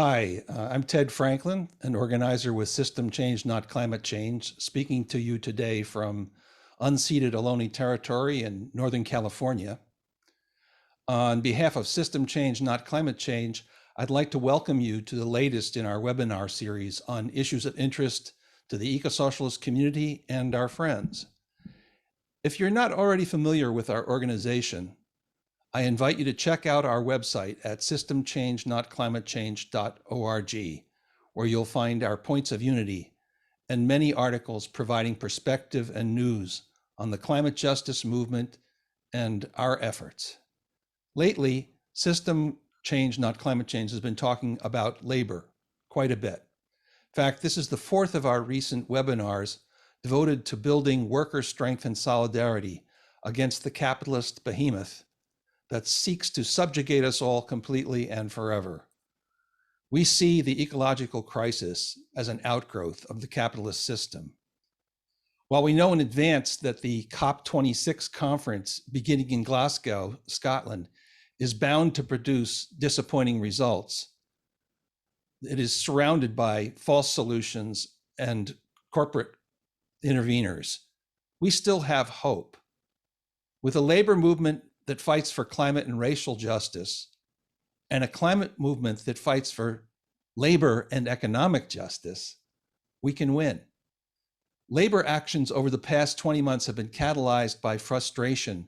Hi, I'm Ted Franklin, an organizer with System Change, Not Climate Change, speaking to you today from unceded Ohlone territory in Northern California. On behalf of System Change, Not Climate Change, I'd like to welcome you to the latest in our webinar series on issues of interest to the eco-socialist community and our friends. If you're not already familiar with our organization, I invite you to check out our website at systemchangenotclimatechange.org, where you'll find our points of unity and many articles providing perspective and news on the climate justice movement and our efforts. Lately, System Change, Not Climate Change has been talking about labor quite a bit. In fact, this is the fourth of our recent webinars devoted to building worker strength and solidarity against the capitalist behemoth that seeks to subjugate us all completely and forever. We see the ecological crisis as an outgrowth of the capitalist system. While we know in advance that the COP26 conference beginning in Glasgow, Scotland, is bound to produce disappointing results, it is surrounded by false solutions and corporate interveners. We still have hope. With a labor movement that fights for climate and racial justice, and a climate movement that fights for labor and economic justice, we can win. Labor actions over the past 20 months have been catalyzed by frustration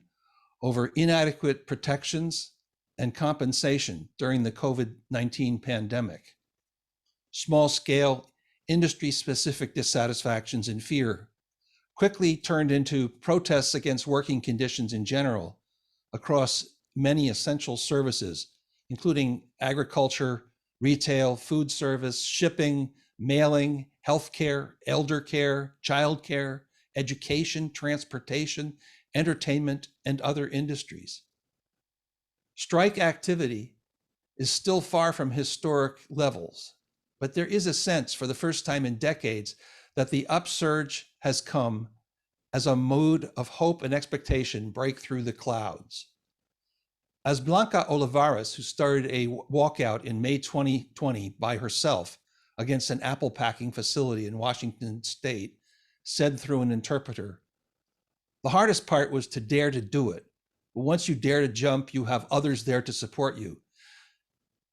over inadequate protections and compensation during the COVID-19 pandemic. Small-scale, industry-specific dissatisfactions and fear quickly turned into protests against working conditions in general across many essential services, including agriculture, retail, food service, shipping, mailing, healthcare, elder care, childcare, education, transportation, entertainment, and other industries. Strike activity is still far from historic levels, but there is a sense for the first time in decades that the upsurge has come as a mood of hope and expectation break through the clouds. As Blanca Olivares, who started a walkout in May 2020 by herself against an apple packing facility in Washington State, said through an interpreter, "The hardest part was to dare to do it. But once you dare to jump, you have others there to support you."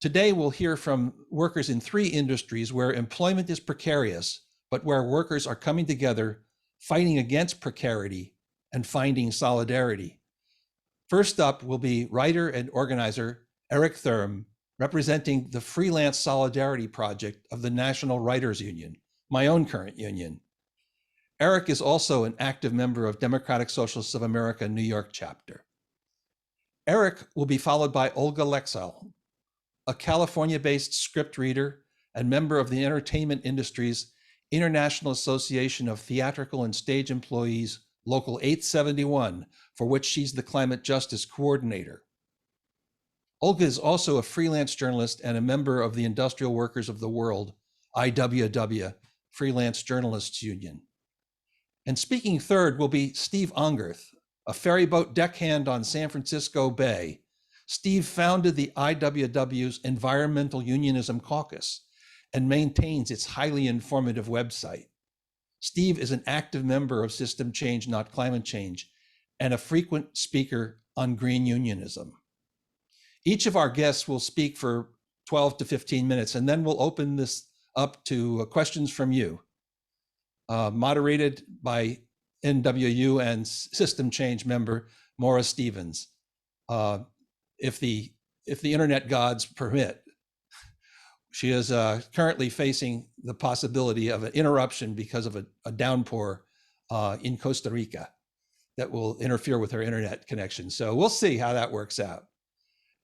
Today, we'll hear from workers in 3 industries where employment is precarious, but where workers are coming together, fighting against precarity and finding solidarity. First up will be writer and organizer Eric Thurm, representing the Freelance Solidarity Project of the National Writers Union, my own current union. Eric is also an active member of Democratic Socialists of America, New York chapter. Eric will be followed by Olga Lexell, a California-based script reader and member of the entertainment industry's International Association of Theatrical and Stage Employees, Local 871, for which she's the climate justice coordinator. Olga is also a freelance journalist and a member of the Industrial Workers of the World, IWW Freelance Journalists Union. And speaking third will be Steve Ongerth, a ferryboat deckhand on San Francisco Bay. Steve founded the IWW's Environmental Unionism Caucus and maintains its highly informative website. Steve is an active member of System Change, Not Climate Change, and a frequent speaker on green unionism. Each of our guests will speak for 12 to 15 minutes, and then we'll open this up to questions from you, moderated by NWU and System Change member Maura Stevens, if the internet gods permit. She is currently facing the possibility of an interruption because of a downpour in Costa Rica that will interfere with her internet connection. So we'll see how that works out.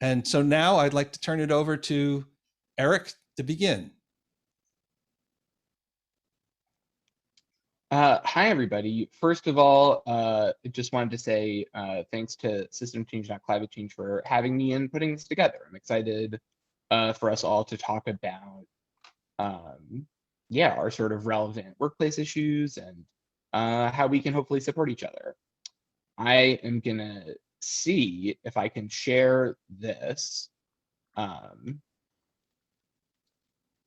And so now I'd like to turn it over to Eric to begin. Hi, everybody. First of all, just wanted to say thanks to System Change, Not Climate Change for having me and putting this together. I'm excited for us all to talk about, our sort of relevant workplace issues and how we can hopefully support each other. I am going to see if I can share this.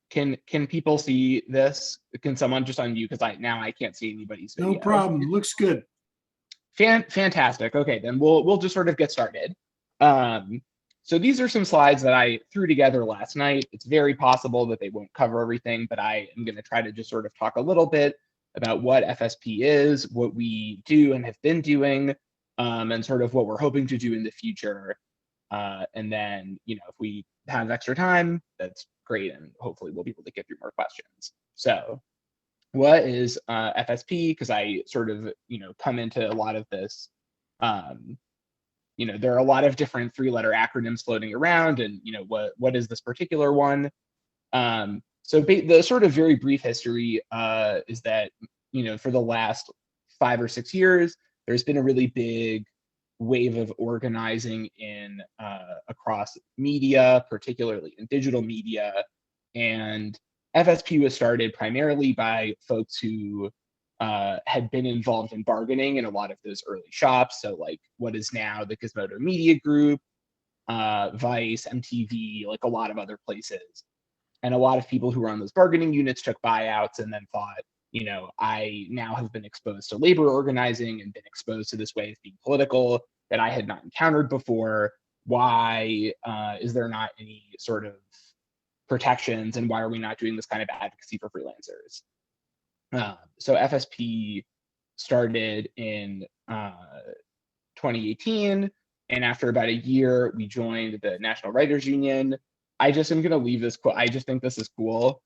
Can people see this? Can someone just unmute, because I can't see anybody's video. No problem. Looks good. Fantastic. Okay, then we'll just sort of get started. So these are some slides that I threw together last night. It's very possible that they won't cover everything, but I am going to try to just sort of talk a little bit about what FSP is, what we do and have been doing, and sort of what we're hoping to do in the future. And then, if we have extra time, that's great, and hopefully we'll be able to get through more questions. So what is FSP? Because I sort of, come into a lot of this. There are a lot of different three-letter acronyms floating around, and what is this particular one? So the sort of very brief history is that for the last 5 or 6 years, there's been a really big wave of organizing in across media, particularly in digital media, and FSP was started primarily by folks who had been involved in bargaining in a lot of those early shops. So like what is now the Gizmodo Media Group, Vice, MTV, like a lot of other places. And a lot of people who were on those bargaining units took buyouts and then thought, I now have been exposed to labor organizing and been exposed to this way of being political that I had not encountered before. Why is there not any sort of protections, and why are we not doing this kind of advocacy for freelancers? So FSP started in 2018, and after about a year, we joined the National Writers Union. I just am going to leave this quote. I just think this is cool.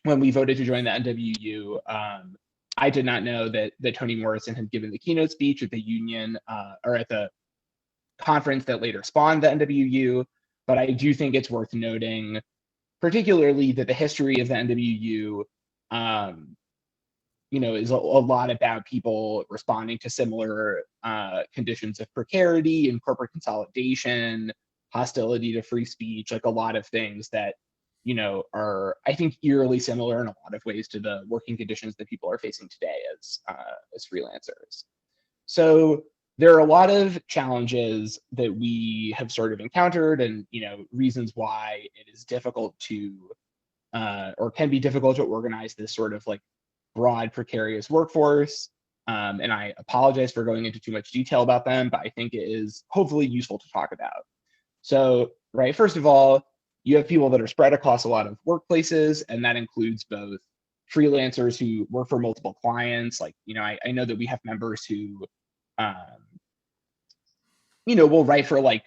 When we voted to join the NWU, I did not know that Toni Morrison had given the keynote speech at the union or at the conference that later spawned the NWU, but I do think it's worth noting, particularly that the history of the NWU, is a lot about people responding to similar conditions of precarity and corporate consolidation, hostility to free speech, like a lot of things that, are, I think, eerily similar in a lot of ways to the working conditions that people are facing today as freelancers. So there are a lot of challenges that we have sort of encountered, and reasons why it is difficult to or can be difficult to organize this sort of like broad precarious workforce. And I apologize for going into too much detail about them, but I think it is hopefully useful to talk about. So, right, first of all, you have people that are spread across a lot of workplaces, and that includes both freelancers who work for multiple clients. Like, I know that we have members who, will write for like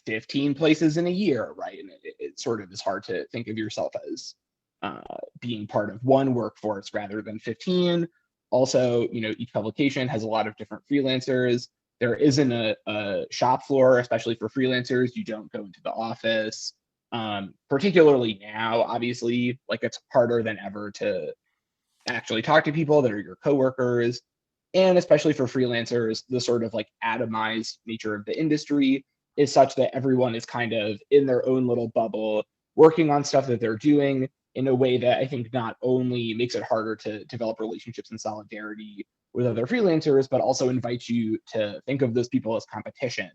15 places in a year, right? And it sort of is hard to think of yourself as being part of one workforce rather than 15. Also, each publication has a lot of different freelancers. There isn't a shop floor, especially for freelancers. You don't go into the office. Particularly now, obviously, like it's harder than ever to actually talk to people that are your coworkers. And especially for freelancers, the sort of like atomized nature of the industry is such that everyone is kind of in their own little bubble, working on stuff that they're doing in a way that I think not only makes it harder to develop relationships and solidarity with other freelancers, but also invites you to think of those people as competition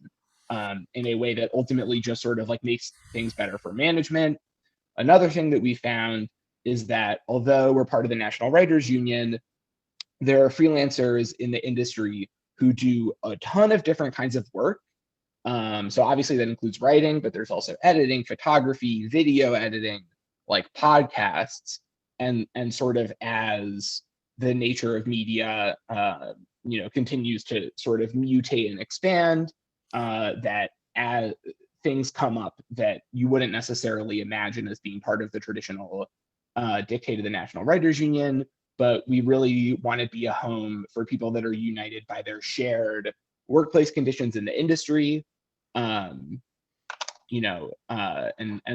in a way that ultimately just sort of like makes things better for management. Another thing that we found is that although we're part of the National Writers Union, there are freelancers in the industry who do a ton of different kinds of work. So obviously that includes writing, but there's also editing, photography, video editing, like podcasts, and sort of as the nature of media, continues to sort of mutate and expand, that as things come up that you wouldn't necessarily imagine as being part of the traditional dictate of the National Writers Union, but we really want to be a home for people that are united by their shared workplace conditions in the industry, and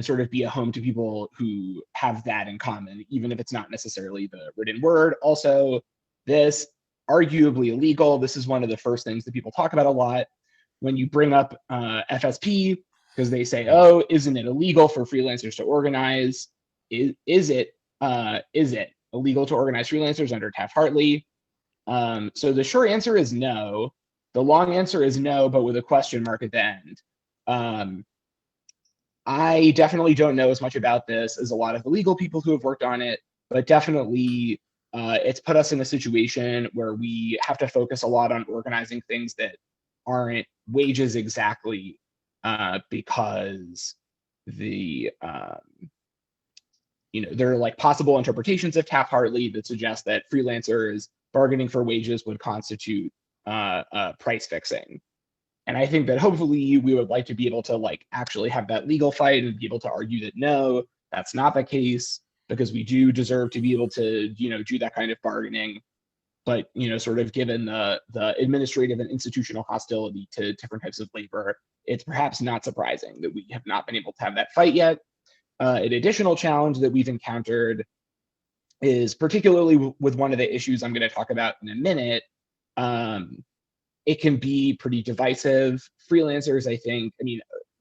sort of be a home to people who have that in common, even if it's not necessarily the written word. Also, this arguably illegal. This is one of the first things that people talk about a lot when you bring up FSP, because they say, "Oh, isn't it illegal for freelancers to organize? Is it illegal to organize freelancers under Taft-Hartley?" So the short answer is no. The long answer is no, but with a question mark at the end. I definitely don't know as much about this as a lot of the legal people who have worked on it, but definitely it's put us in a situation where we have to focus a lot on organizing things that aren't wages exactly, because the there are like possible interpretations of Taft-Hartley that suggest that freelancers bargaining for wages would constitute price fixing. And I think that hopefully we would like to be able to like actually have that legal fight and be able to argue that no, that's not the case, because we do deserve to be able to, do that kind of bargaining. But, sort of given the administrative and institutional hostility to different types of labor, it's perhaps not surprising that we have not been able to have that fight yet. An additional challenge that we've encountered is particularly with one of the issues I'm going to talk about in a minute. It can be pretty divisive. Freelancers, I think,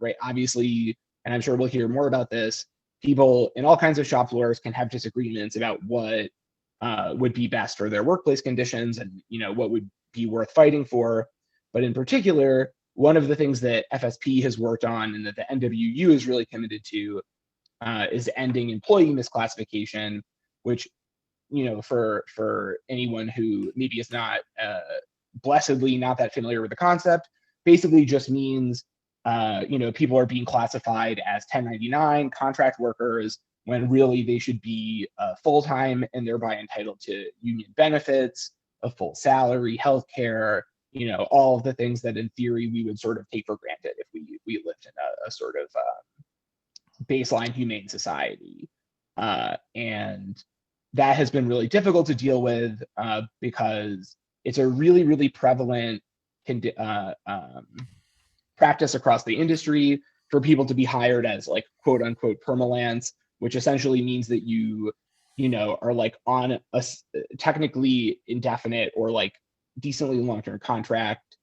right, obviously, and I'm sure we'll hear more about this, people in all kinds of shop floors can have disagreements about what would be best for their workplace conditions and, what would be worth fighting for. But in particular, one of the things that FSP has worked on and that the NWU is really committed to is ending employee misclassification, which, for anyone who maybe is not blessedly not that familiar with the concept, basically just means people are being classified as 1099 contract workers when really they should be full-time and thereby entitled to union benefits, a full salary, healthcare, all of the things that in theory we would sort of take for granted if we lived in a sort of baseline humane society. And that has been really difficult to deal with because it's a really, really prevalent practice across the industry for people to be hired as like quote unquote permalance, which essentially means that you are like on a technically indefinite or like decently long-term contract,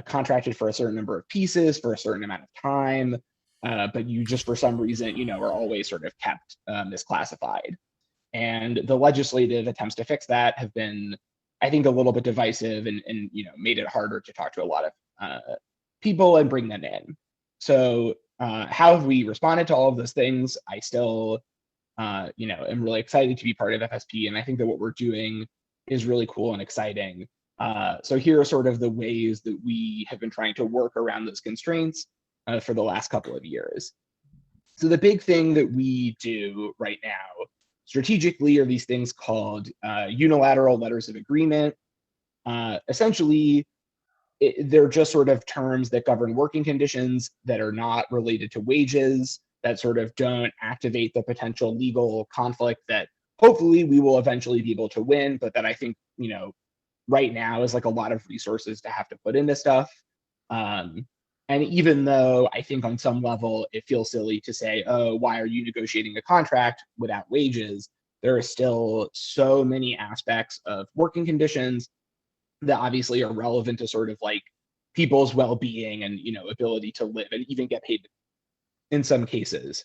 contracted for a certain number of pieces for a certain amount of time, but you just for some reason are always sort of kept misclassified. And the legislative attempts to fix that have been, I think, a little bit divisive and made it harder to talk to a lot of people and bring them in. So how have we responded to all of those things? I still, am really excited to be part of FSP, and I think that what we're doing is really cool and exciting. So here are sort of the ways that we have been trying to work around those constraints for the last couple of years. So the big thing that we do right now strategically are these things called unilateral letters of agreement. Essentially, they're just sort of terms that govern working conditions that are not related to wages, that sort of don't activate the potential legal conflict that hopefully we will eventually be able to win, but that I think, right now is like a lot of resources to have to put into stuff. And even though I think on some level it feels silly to say, oh, why are you negotiating a contract without wages? There are still so many aspects of working conditions that obviously are relevant to sort of like people's well-being and, ability to live and even get paid in some cases.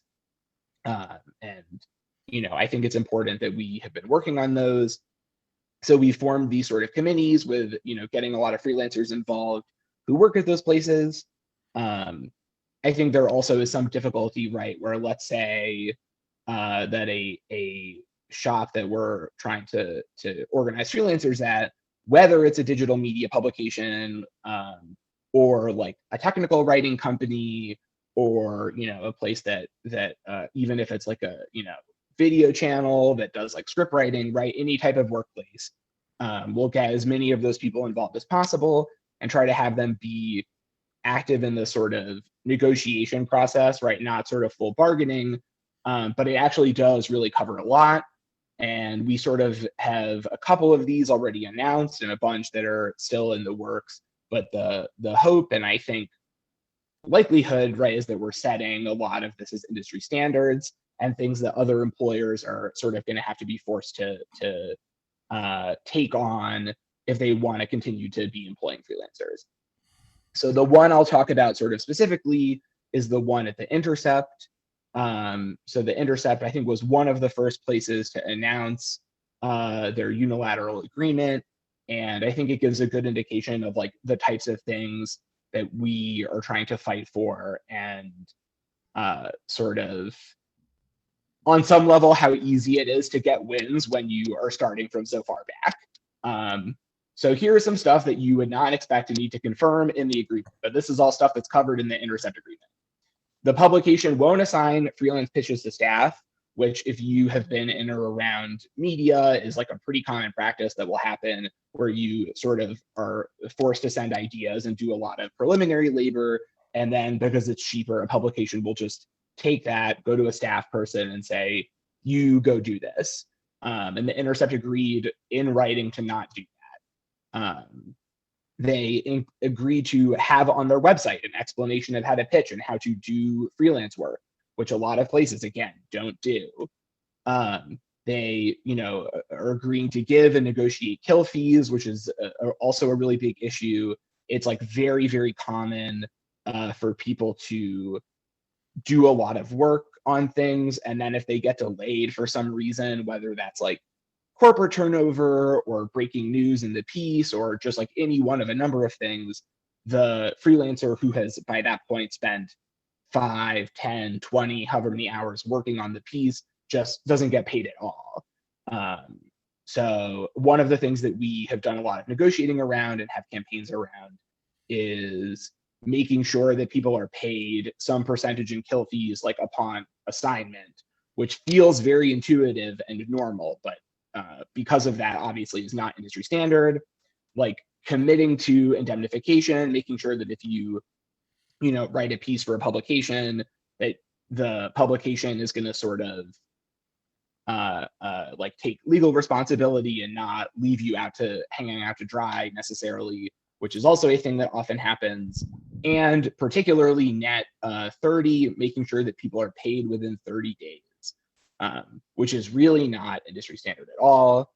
And, I think it's important that we have been working on those. So we formed these sort of committees with, getting a lot of freelancers involved who work at those places. I think there also is some difficulty, right, where let's say that a shop that we're trying to organize freelancers at, whether it's a digital media publication or like a technical writing company or a place that even if it's like a video channel that does like script writing, right, any type of workplace, we'll get as many of those people involved as possible and try to have them be active in the sort of negotiation process, right? Not sort of full bargaining, but it actually does really cover a lot. And we sort of have a couple of these already announced and a bunch that are still in the works. But the hope and I think likelihood, right, is that we're setting a lot of this as industry standards and things that other employers are sort of going to have to be forced to take on if they want to continue to be employing freelancers. So the one I'll talk about sort of specifically is the one at the Intercept. So the Intercept, I think, was one of the first places to announce their unilateral agreement. And I think it gives a good indication of like the types of things that we are trying to fight for and sort of on some level how easy it is to get wins when you are starting from so far back. So here is some stuff that you would not expect to need to confirm in the agreement, but this is all stuff that's covered in the intercept agreement. The publication won't assign freelance pitches to staff, which if you have been in or around media is like a pretty common practice that will happen where you sort of are forced to send ideas and do a lot of preliminary labor. And then because it's cheaper, a publication will just take that, go to a staff person and say, you go do this. And the Intercept agreed in writing to not do that. They agreed to have on their website an explanation of how to pitch and how to do freelance work, which a lot of places, again, don't do. They, are agreeing to give and negotiate kill fees, which is also a really big issue. It's like very, very common for people to do a lot of work on things, and then if they get delayed for some reason, whether that's like corporate turnover or breaking news in the piece or just like any one of a number of things, the freelancer who has by that point spent 5, 10, 20, however many hours working on the piece just doesn't get paid at all. So one of the things that we have done a lot of negotiating around and have campaigns around is making sure that people are paid some percentage in kill fees like upon assignment, which feels very intuitive and normal, but because of that, obviously is not industry standard. Like committing to indemnification, making sure that if you write a piece for a publication, that the publication is going to sort of like take legal responsibility and not leave you hanging out to dry necessarily, which is also a thing that often happens. And particularly net 30, making sure that people are paid within 30 days. Which is really not industry standard at all.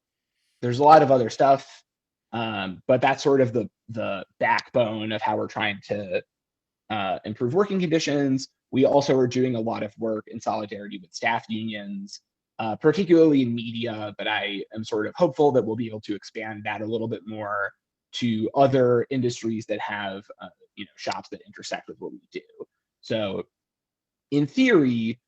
There's a lot of other stuff, but that's sort of the backbone of how we're trying to improve working conditions. We also are doing a lot of work in solidarity with staff unions, particularly in media, but I am sort of hopeful that we'll be able to expand that a little bit more to other industries that have shops that intersect with what we do. So in theory,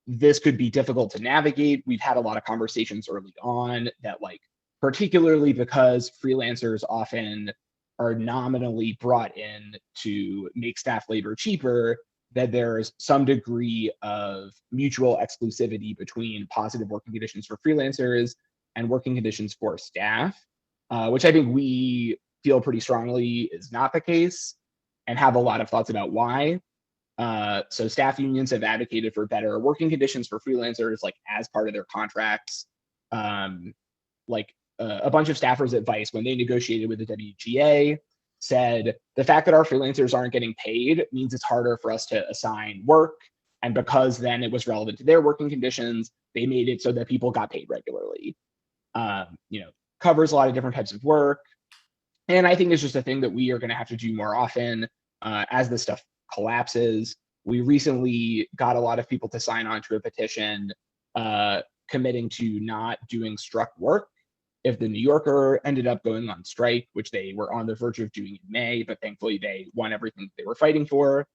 this could be difficult to navigate. We've had a lot of conversations early on that, like, particularly because freelancers often are nominally brought in to make staff labor cheaper, that there's some degree of mutual exclusivity between positive working conditions for freelancers and working conditions for staff, which I think we feel pretty strongly is not the case and have a lot of thoughts about why. So staff unions have advocated for better working conditions for freelancers, like as part of their contracts. A bunch of staffers at Vice, when they negotiated with the WGA, said the fact that our freelancers aren't getting paid means it's harder for us to assign work. And because then it was relevant to their working conditions, they made it so that people got paid regularly. Covers a lot of different types of work. And I think it's just a thing that we are going to have to do more often as this stuff collapses. We recently got a lot of people to sign on to a petition committing to not doing struck work if the New Yorker ended up going on strike, which they were on the verge of doing in May, but thankfully they won everything they were fighting for.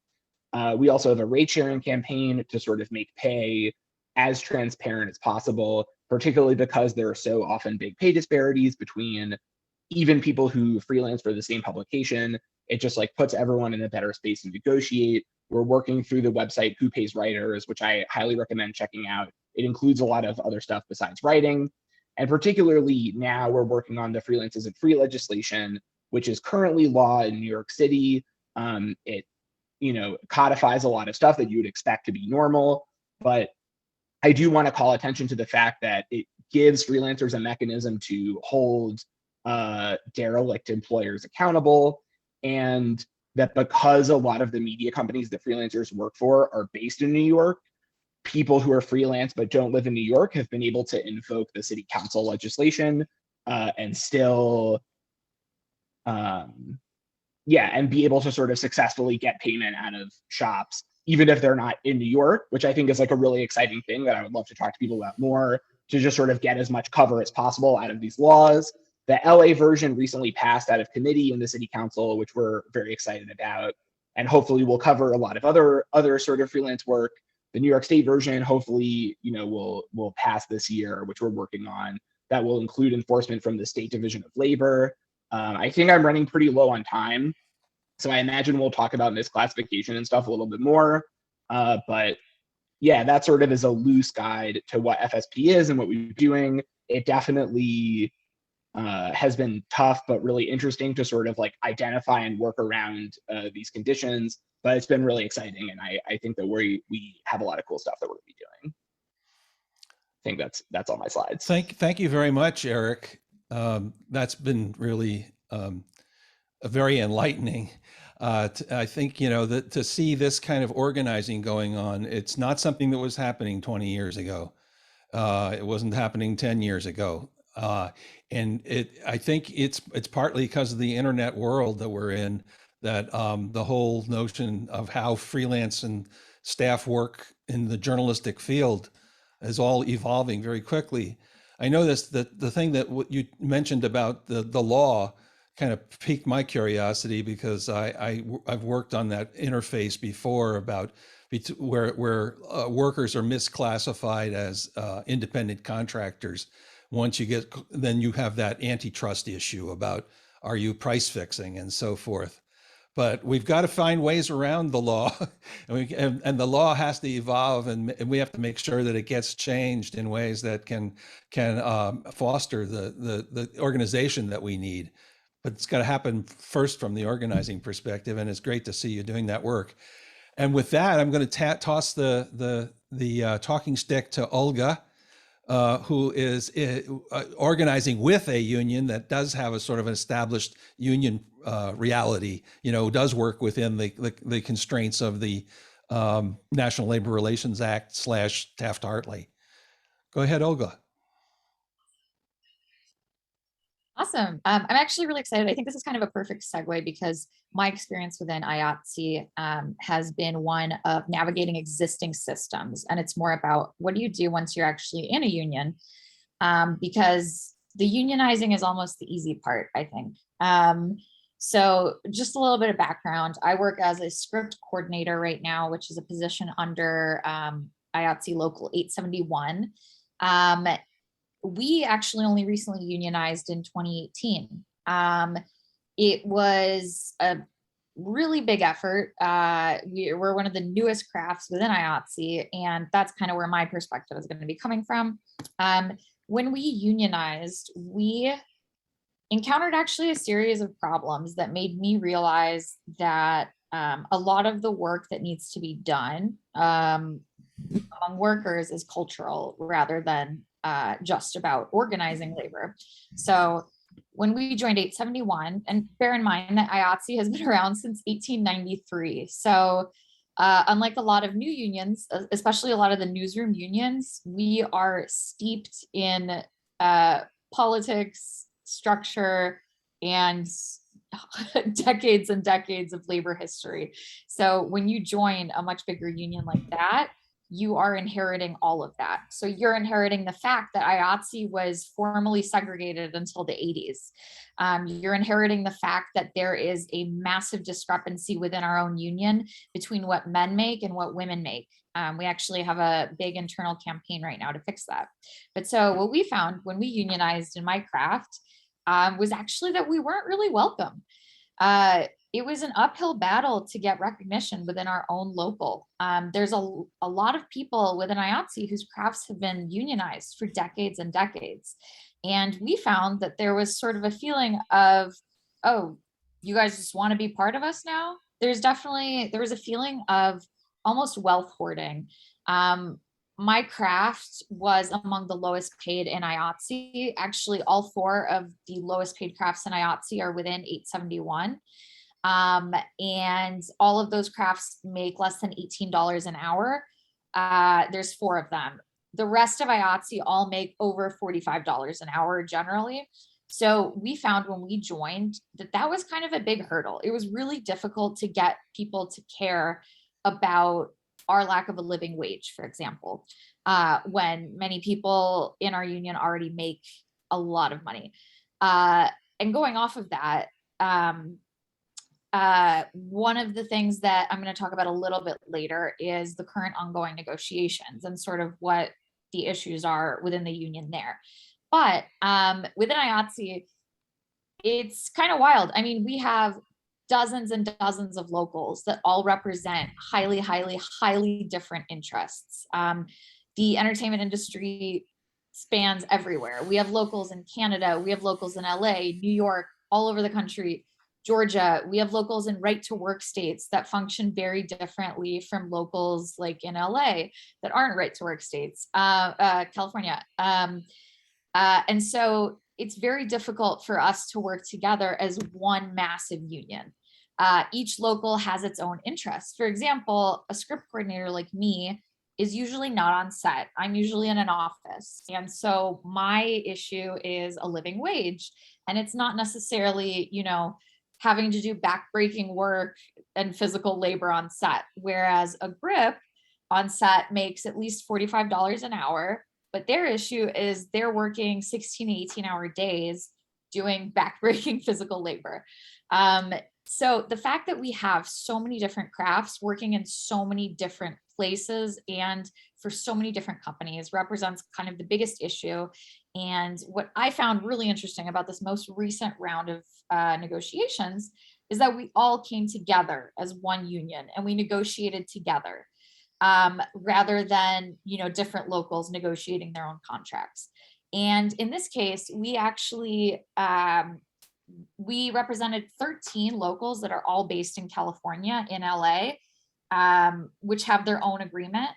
We also have a rate sharing campaign to sort of make pay as transparent as possible, particularly because there are so often big pay disparities between even people who freelance for the same publication. It just like puts everyone in a better space to negotiate. We're working through the website Who Pays Writers, which I highly recommend checking out. It includes a lot of other stuff besides writing. And particularly now we're working on the Freelance Isn't Free legislation, which is currently law in New York City. It codifies a lot of stuff that you would expect to be normal, but I do want to call attention to the fact that it gives freelancers a mechanism to hold derelict employers accountable, and that because a lot of the media companies that freelancers work for are based in New York, people who are freelance but don't live in New York have been able to invoke the city council legislation and still and be able to sort of successfully get payment out of shops, even if they're not in New York, which I think is like a really exciting thing that I would love to talk to people about more, to just sort of get as much cover as possible out of these laws. The LA version recently passed out of committee in the city council, which we're very excited about. and hopefully we'll cover a lot of other sort of freelance work. The New York State version, hopefully, will pass this year, which we're working on. That will include enforcement from the State Division of Labor. I think I'm running pretty low on time, so I imagine we'll talk about misclassification and stuff a little bit more. But yeah, that sort of is a loose guide to what FSP is and what we're doing. It definitely has been tough, but really interesting to sort of like identify and work around these conditions. But it's been really exciting, and I think that we have a lot of cool stuff that we're going to be doing. I think that's all my slides. Thank you very much, Eric. That's been really very enlightening. I think, that to see this kind of organizing going on, it's not something that was happening 20 years ago. It wasn't happening 10 years ago. And I think it's partly because of the internet world that we're in, that the whole notion of how freelance and staff work in the journalistic field is all evolving very quickly. I noticed that the thing that you mentioned about the law kind of piqued my curiosity, because I've worked on that interface before about where workers are misclassified as independent contractors. Once then you have that antitrust issue about, are you price fixing and so forth. But we've got to find ways around the law, and the law has to evolve, and we have to make sure that it gets changed in ways that can foster the organization that we need. But it's got to happen first from the organizing perspective, and it's great to see you doing that work. And with that, I'm going to toss the talking stick to Olga, who is organizing with a union that does have a sort of an established union reality, does work within the constraints of the National Labor Relations Act / Taft-Hartley. Go ahead, Olga. Awesome. I'm actually really excited. I think this is kind of a perfect segue, because my experience within IATSE has been one of navigating existing systems. And it's more about, what do you do once you're actually in a union? Because the unionizing is almost the easy part, I think. So just a little bit of background. I work as a script coordinator right now, which is a position under IATSE Local 871. We actually only recently unionized in 2018. It was a really big effort. We're one of the newest crafts within IATSE, and that's kind of where my perspective is going to be coming from. When we unionized, we encountered actually a series of problems that made me realize that a lot of the work that needs to be done among workers is cultural rather than just about organizing labor. So when we joined 871, and bear in mind that IATSE has been around since 1893. So unlike a lot of new unions, especially a lot of the newsroom unions, we are steeped in politics, structure, and decades and decades of labor history. So when you join a much bigger union like that, you are inheriting all of that. So you're inheriting the fact that IATSE was formally segregated until the 80s. You're inheriting the fact that there is a massive discrepancy within our own union between what men make and what women make. We actually have a big internal campaign right now to fix that. But so what we found when we unionized in my craft was actually that we weren't really welcome. It was an uphill battle to get recognition within our own local. There's a lot of people within IATSE whose crafts have been unionized for decades and decades. And we found that there was sort of a feeling of, oh, you guys just want to be part of us now? There was a feeling of almost wealth hoarding. My craft was among the lowest paid in IATSE. Actually, all 4 of the lowest paid crafts in IATSE are within 871. And all of those crafts make less than $18 an hour. There's 4 of them. The rest of IATSE all make over $45 an hour generally. So we found when we joined that was kind of a big hurdle. It was really difficult to get people to care about our lack of a living wage, for example, when many people in our union already make a lot of money. And going off of that, one of the things that I'm going to talk about a little bit later is the current ongoing negotiations and sort of what the issues are within the union there. But within IATSE, it's kind of wild. I mean, we have dozens and dozens of locals that all represent highly, highly, highly different interests. The entertainment industry spans everywhere. We have locals in Canada, we have locals in LA, New York, all over the country, Georgia. We have locals in right to work states that function very differently from locals like in LA that aren't right to work states, California. And so it's very difficult for us to work together as one massive union. Each local has its own interests. For example, a script coordinator like me is usually not on set. I'm usually in an office. And so my issue is a living wage. And it's not necessarily, you know, having to do backbreaking work and physical labor on set. Whereas a grip on set makes at least $45 an hour. But their issue is they're working 16 to 18-hour days doing backbreaking physical labor. So the fact that we have so many different crafts working in so many different places and for so many different companies represents kind of the biggest issue. And what I found really interesting about this most recent round of negotiations is that we all came together as one union and we negotiated together. Rather than, you know, different locals negotiating their own contracts. And in this case, we actually, we represented 13 locals that are all based in California, in LA, which have their own agreement.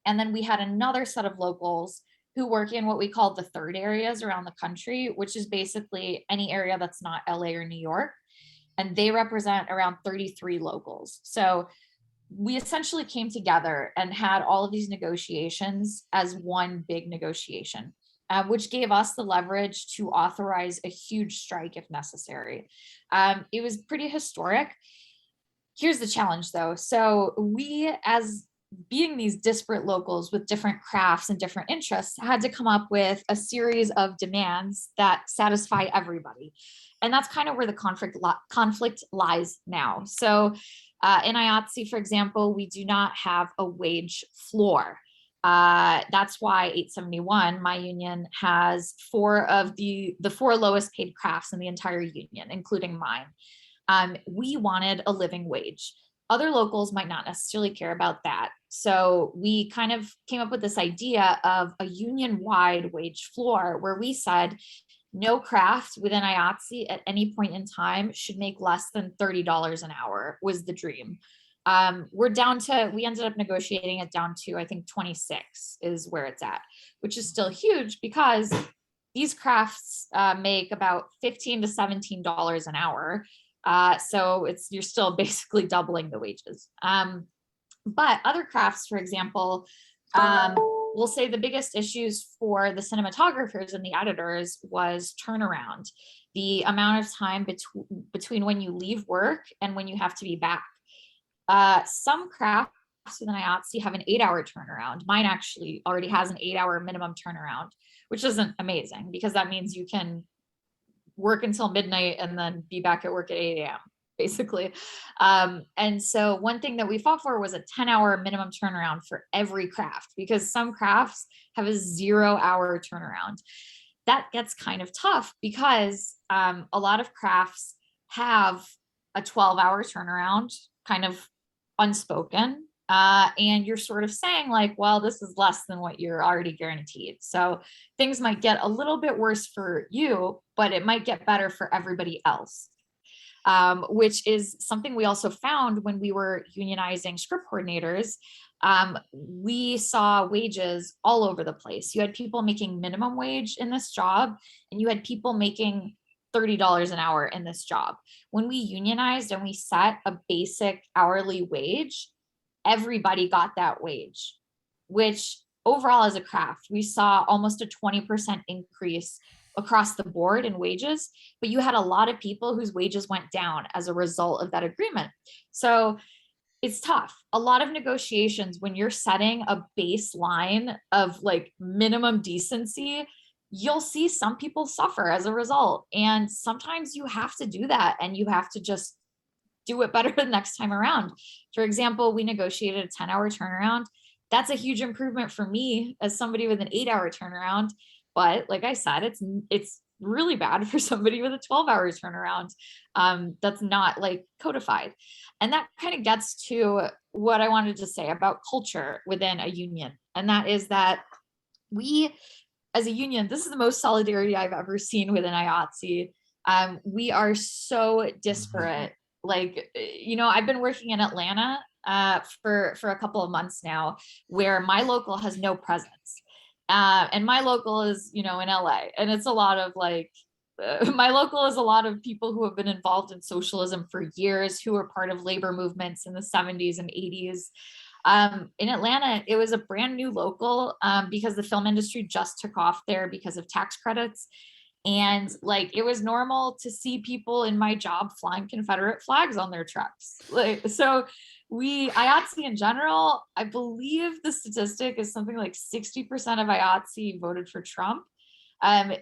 And then we had another set of locals who work in what we call the third areas around the country, which is basically any area that's not LA or New York. And they represent around 33 locals. So we essentially came together and had all of these negotiations as one big negotiation, which gave us the leverage to authorize a huge strike if necessary. It was pretty historic. Here's the challenge though. So we, as being these disparate locals with different crafts and different interests, had to come up with a series of demands that satisfy everybody. And that's kind of where the conflict lies now. So in IATSE, for example, we do not have a wage floor. That's why 871, my union, has four of the four lowest paid crafts in the entire union, including mine. We wanted a living wage. Other locals might not necessarily care about that. So we kind of came up with this idea of a union-wide wage floor where we said, no craft within IATSE at any point in time should make less than $30 an hour was the dream. We're down to, we ended up negotiating it down to, I think 26 is where it's at, which is still huge because these crafts make about $15 to $17 an hour. So you're still basically doubling the wages. But other crafts, for example, we'll say the biggest issues for the cinematographers and the editors was turnaround, the amount of time between when you leave work and when you have to be back. Some crafts within IATSE have an 8-hour turnaround. Mine actually already has an 8-hour minimum turnaround, which isn't amazing because that means you can work until midnight and then be back at work at 8 a.m. basically. And so one thing that we fought for was a 10-hour minimum turnaround for every craft, because some crafts have a 0-hour turnaround. That gets kind of tough because a lot of crafts have a 12-hour turnaround, kind of unspoken. And you're sort of saying like, well, this is less than what you're already guaranteed. So things might get a little bit worse for you, but it might get better for everybody else. Which is something we also found when we were unionizing script coordinators. We saw wages all over the place. You had people making minimum wage in this job, and you had people making $30 an hour in this job. When we unionized and we set a basic hourly wage, everybody got that wage, which overall as a craft, we saw almost a 20% increase across the board in wages, but you had a lot of people whose wages went down as a result of that agreement. So it's tough. A lot of negotiations, when you're setting a baseline of like minimum decency, you'll see some people suffer as a result. And sometimes you have to do that and you have to just do it better the next time around. For example, we negotiated a 10-hour turnaround. That's a huge improvement for me as somebody with an 8-hour turnaround. But like I said, it's really bad for somebody with a 12-hour turnaround. That's not like codified. And that kind of gets to what I wanted to say about culture within a union. And that is that we, as a union, this is the most solidarity I've ever seen within IATSE. We are so disparate. Like, I've been working in Atlanta for a couple of months now, where my local has no presence. And my local is, in LA. And it's a lot of my local is a lot of people who have been involved in socialism for years, who were part of labor movements in the 70s and 80s. In Atlanta, it was a brand new local because the film industry just took off there because of tax credits. And it was normal to see people in my job flying Confederate flags on their trucks. So IATSE in general, I believe the statistic is something like 60% of IATSE voted for Trump.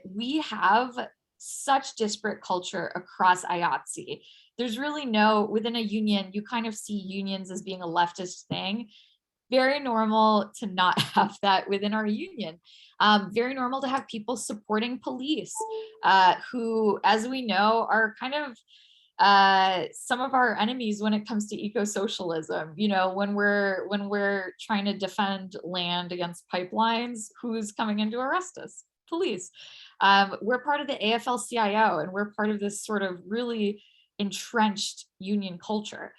We have such disparate culture across IATSE. There's really within a union, you kind of see unions as being a leftist thing. Very normal to not have that within our union. Very normal to have people supporting police who, as we know, are kind of some of our enemies when it comes to eco-socialism. When we're trying to defend land against pipelines, who's coming in to arrest us? Police. We're part of the AFL-CIO, and we're part of this sort of really entrenched union culture.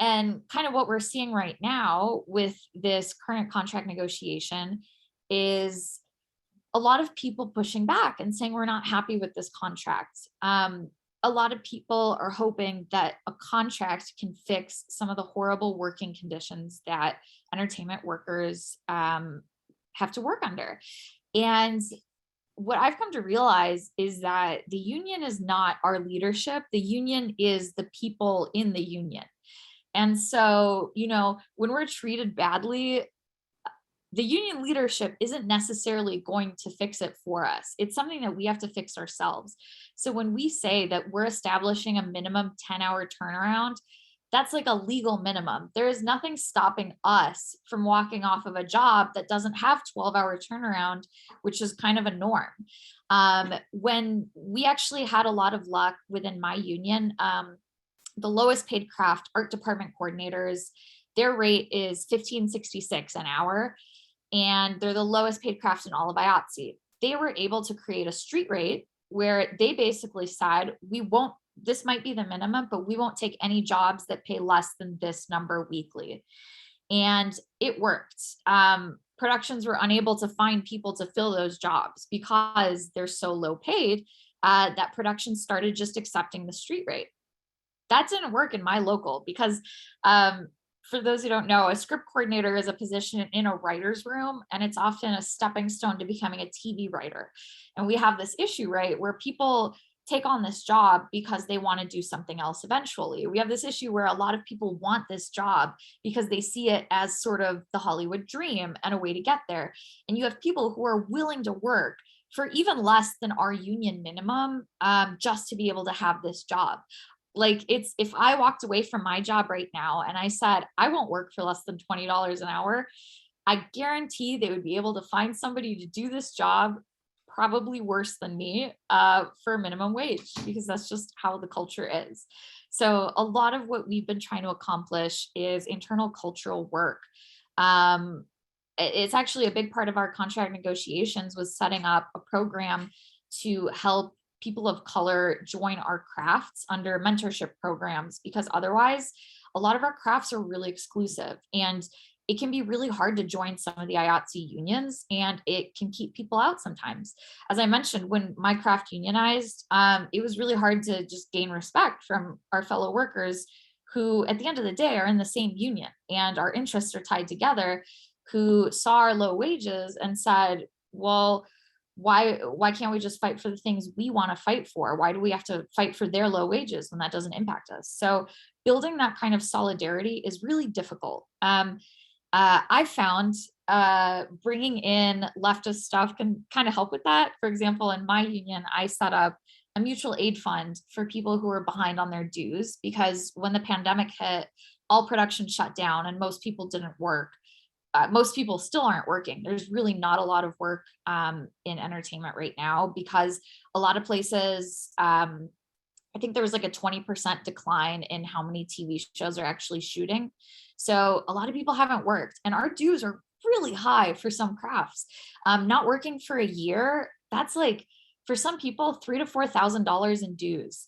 And kind of what we're seeing right now with this current contract negotiation is a lot of people pushing back and saying we're not happy with this contract. A lot of people are hoping that a contract can fix some of the horrible working conditions that entertainment workers have to work under. And what I've come to realize is that the union is not our leadership. The union is the people in the union. And so, when we're treated badly, the union leadership isn't necessarily going to fix it for us. It's something that we have to fix ourselves. So when we say that we're establishing a minimum 10-hour turnaround, that's like a legal minimum. There is nothing stopping us from walking off of a job that doesn't have 12-hour turnaround, which is kind of a norm. When we actually had a lot of luck within my union, the lowest paid craft art department coordinators, their rate is $15.66 an hour, and they're the lowest paid craft in all of IATSE. They were able to create a street rate where they basically said, this might be the minimum, but we won't take any jobs that pay less than this number weekly. And it worked. Productions were unable to find people to fill those jobs because they're so low paid that production started just accepting the street rate. That didn't work in my local because for those who don't know, a script coordinator is a position in a writer's room, and it's often a stepping stone to becoming a TV writer. And we have this issue, right, where people take on this job because they want to do something else eventually. We have this issue where a lot of people want this job because they see it as sort of the Hollywood dream and a way to get there. And you have people who are willing to work for even less than our union minimum just to be able to have this job. If I walked away from my job right now and I said, I won't work for less than $20 an hour, I guarantee they would be able to find somebody to do this job, probably worse than me, for minimum wage, because that's just how the culture is. So a lot of what we've been trying to accomplish is internal cultural work. It's actually a big part of our contract negotiations was setting up a program to help people of color join our crafts under mentorship programs, because otherwise a lot of our crafts are really exclusive, and it can be really hard to join some of the IATSE unions, and it can keep people out sometimes. As I mentioned, when my craft unionized, it was really hard to just gain respect from our fellow workers who at the end of the day are in the same union and our interests are tied together, who saw our low wages and said, well, why can't we just fight for the things we want to fight for? Why do we have to fight for their low wages when that doesn't impact us? So building that kind of solidarity is really difficult. I found bringing in leftist stuff can kind of help with that. For example, in my union, I set up a mutual aid fund for people who were behind on their dues, because when the pandemic hit, all production shut down and most people didn't work. Most people still aren't working. There's really not a lot of work in entertainment right now, because a lot of places, I think there was like a 20% decline in how many TV shows are actually shooting. So a lot of people haven't worked, and our dues are really high for some crafts. Not working for a year, that's like, for some people, $3,000 to $4,000 in dues,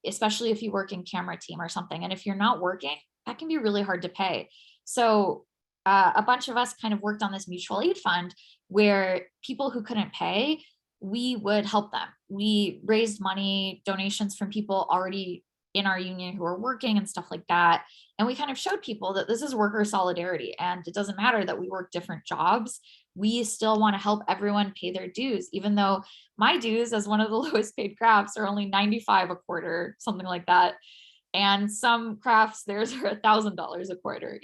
especially if you work in camera team or something. And if you're not working, that can be really hard to pay. So a bunch of us kind of worked on this mutual aid fund where people who couldn't pay, we would help them. We raised money, donations from people already in our union who are working and stuff like that. And we kind of showed people that this is worker solidarity, and it doesn't matter that we work different jobs. We still want to help everyone pay their dues, even though my dues as one of the lowest paid crafts are only $95 a quarter, something like that. And some crafts, theirs are $1,000 a quarter.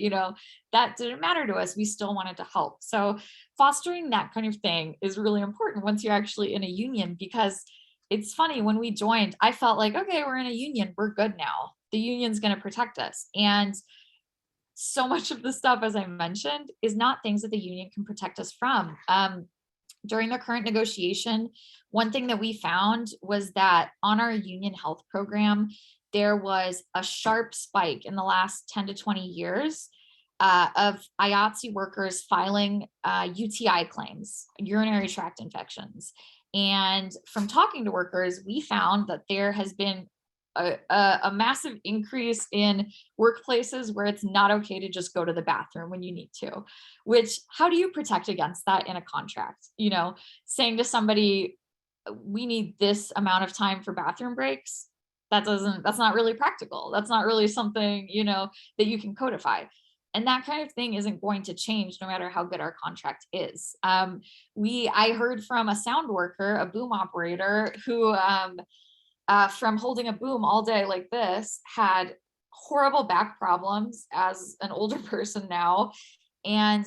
That didn't matter to us. We still wanted to help. So fostering that kind of thing is really important once you're actually in a union, because it's funny, when we joined, I felt like, okay, we're in a union, we're good now. The union's going to protect us. And so much of the stuff, as I mentioned, is not things that the union can protect us from. During the current negotiation, one thing that we found was that on our union health program, there was a sharp spike in the last 10 to 20 years of IATSE workers filing UTI claims, urinary tract infections. And from talking to workers, we found that there has been a massive increase in workplaces where it's not okay to just go to the bathroom when you need to, which, how do you protect against that in a contract? Saying to somebody, we need this amount of time for bathroom breaks, that's not really practical. That's not really something, that you can codify. And that kind of thing isn't going to change no matter how good our contract is. I heard from a sound worker, a boom operator, who from holding a boom all day like this, had horrible back problems as an older person now. And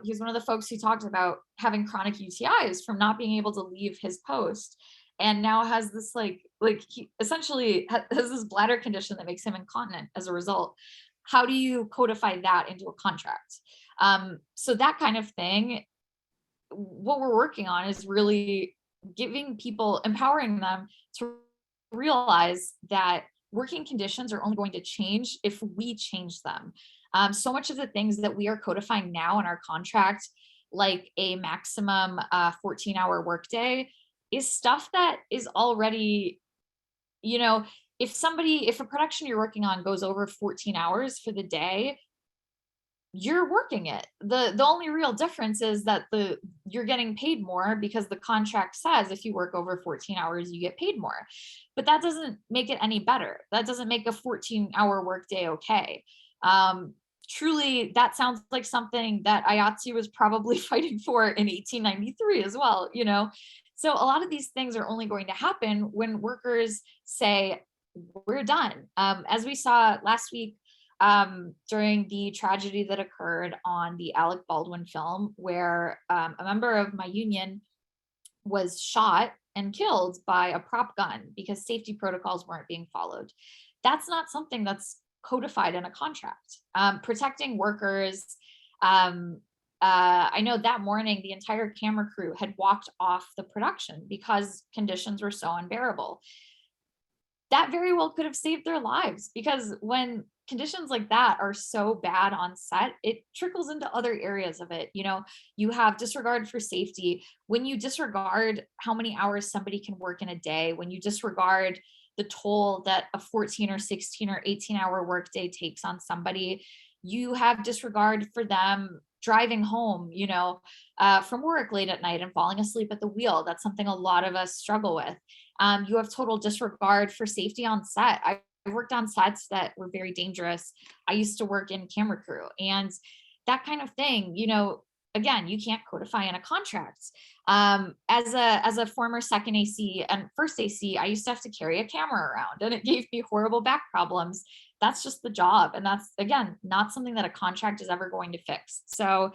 he's one of the folks who talked about having chronic UTIs from not being able to leave his post, and now has this like he essentially has this bladder condition that makes him incontinent as a result. How do you codify that into a contract? So that kind of thing, what we're working on is really giving people, empowering them to realize that working conditions are only going to change if we change them. So much of the things that we are codifying now in our contract, like a maximum 14-hour workday, is stuff that is already, if a production you're working on goes over 14 hours for the day, you're working it. The only real difference is that you're getting paid more because the contract says if you work over 14 hours, you get paid more. But that doesn't make it any better. That doesn't make a 14-hour workday okay. Truly, that sounds like something that IATSE was probably fighting for in 1893 as well, So a lot of these things are only going to happen when workers say, we're done. As we saw last week, during the tragedy that occurred on the Alec Baldwin film, where a member of my union was shot and killed by a prop gun because safety protocols weren't being followed. That's not something that's codified in a contract. Protecting workers. I know that morning the entire camera crew had walked off the production because conditions were so unbearable. That very well could have saved their lives, because when conditions like that are so bad on set, it trickles into other areas of it. You have disregard for safety. When you disregard how many hours somebody can work in a day, when you disregard the toll that a 14 or 16 or 18-hour workday takes on somebody, you have disregard for them driving home, from work late at night and falling asleep at the wheel. That's something a lot of us struggle with. You have total disregard for safety on set. I worked on sets that were very dangerous. I used to work in camera crew, and that kind of thing, again, you can't codify in a contract. As a former second AC and first AC, I used to have to carry a camera around, and it gave me horrible back problems. That's just the job. And that's, again, not something that a contract is ever going to fix. So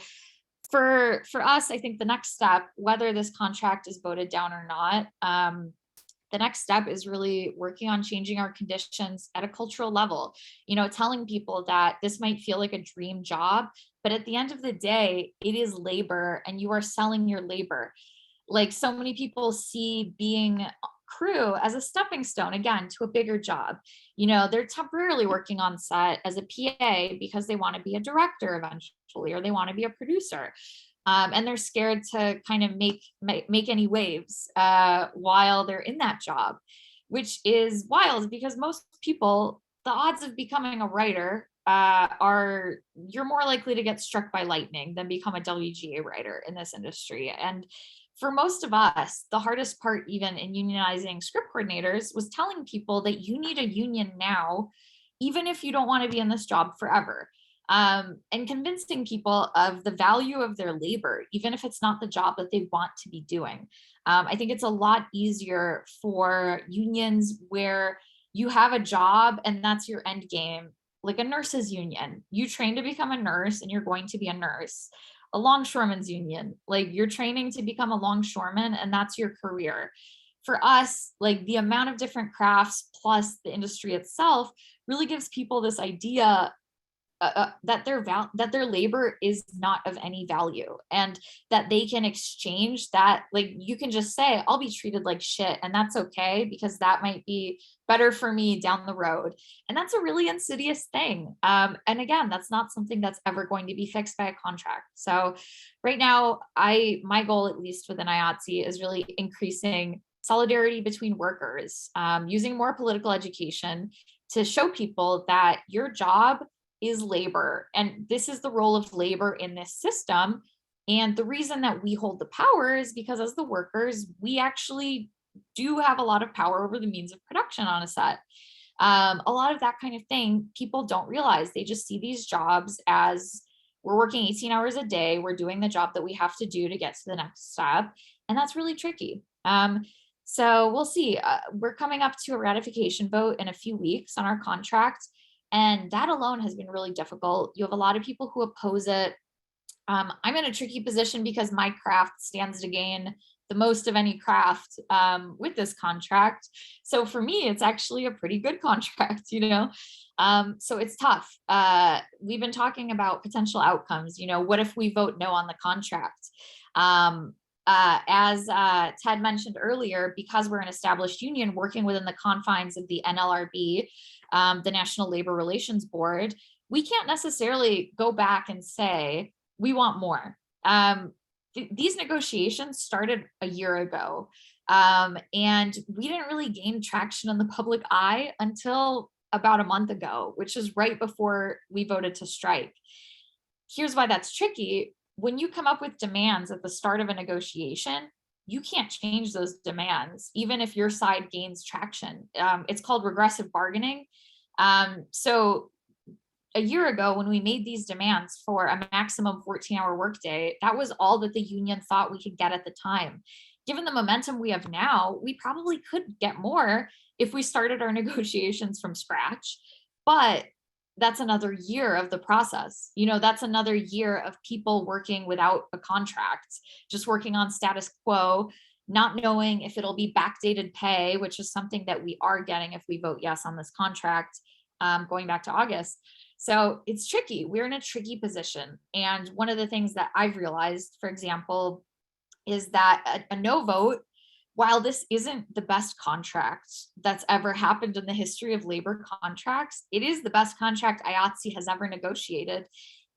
for us, I think the next step, whether this contract is voted down or not, the next step is really working on changing our conditions at a cultural level, telling people that this might feel like a dream job, but at the end of the day, it is labor and you are selling your labor. Like, so many people see being crew as a stepping stone, again, to a bigger job. They're temporarily working on set as a PA because they want to be a director eventually, or they want to be a producer. And they're scared to kind of make any waves while they're in that job, which is wild because most people, the odds of becoming a writer you're more likely to get struck by lightning than become a WGA writer in this industry. And for most of us, the hardest part, even in unionizing script coordinators, was telling people that you need a union now, even if you don't want to be in this job forever. And convincing people of the value of their labor, even if it's not the job that they want to be doing. I think it's a lot easier for unions where you have a job and that's your end game, like a nurses union. You train to become a nurse and you're going to be a nurse. A longshoreman's union, like you're training to become a longshoreman and that's your career. For us, like the amount of different crafts plus the industry itself really gives people this idea that their labor is not of any value, and that they can exchange that. Like, you can just say, I'll be treated like shit, and that's okay because that might be better for me down the road. And that's a really insidious thing. And again, that's not something that's ever going to be fixed by a contract. So right now, my goal, at least within IATSE, is really increasing solidarity between workers, using more political education to show people that your job is labor, and this is the role of labor in this system. And the reason that we hold the power is because as the workers, we actually do have a lot of power over the means of production on a set. A lot of that kind of thing, people don't realize. They just see these jobs as we're working 18 hours a day, we're doing the job that we have to do to get to the next step. And that's really tricky. So we'll see. We're coming up to a ratification vote in a few weeks on our contract. And that alone has been really difficult. You have a lot of people who oppose it. I'm in a tricky position because my craft stands to gain the most of any craft with this contract. So for me, it's actually a pretty good contract, So it's tough. We've been talking about potential outcomes. What if we vote no on the contract? As Ted mentioned earlier, because we're an established union working within the confines of the NLRB, the National Labor Relations Board, we can't necessarily go back and say, we want more. These negotiations started a year ago, and we didn't really gain traction in the public eye until about a month ago, which is right before we voted to strike. Here's why that's tricky. When you come up with demands at the start of a negotiation, you can't change those demands, even if your side gains traction. It's called regressive bargaining. So a year ago, when we made these demands for a maximum 14-hour workday, that was all that the union thought we could get at the time. Given the momentum we have now, we probably could get more if we started our negotiations from scratch. But that's another year of the process. That's another year of people working without a contract, just working on status quo, not knowing if it'll be backdated pay, which is something that we are getting if we vote yes on this contract, going back to August. So it's tricky. We're in a tricky position. And one of the things that I've realized, for example, is that a no vote, while this isn't the best contract that's ever happened in the history of labor contracts, it is the best contract IATSE has ever negotiated.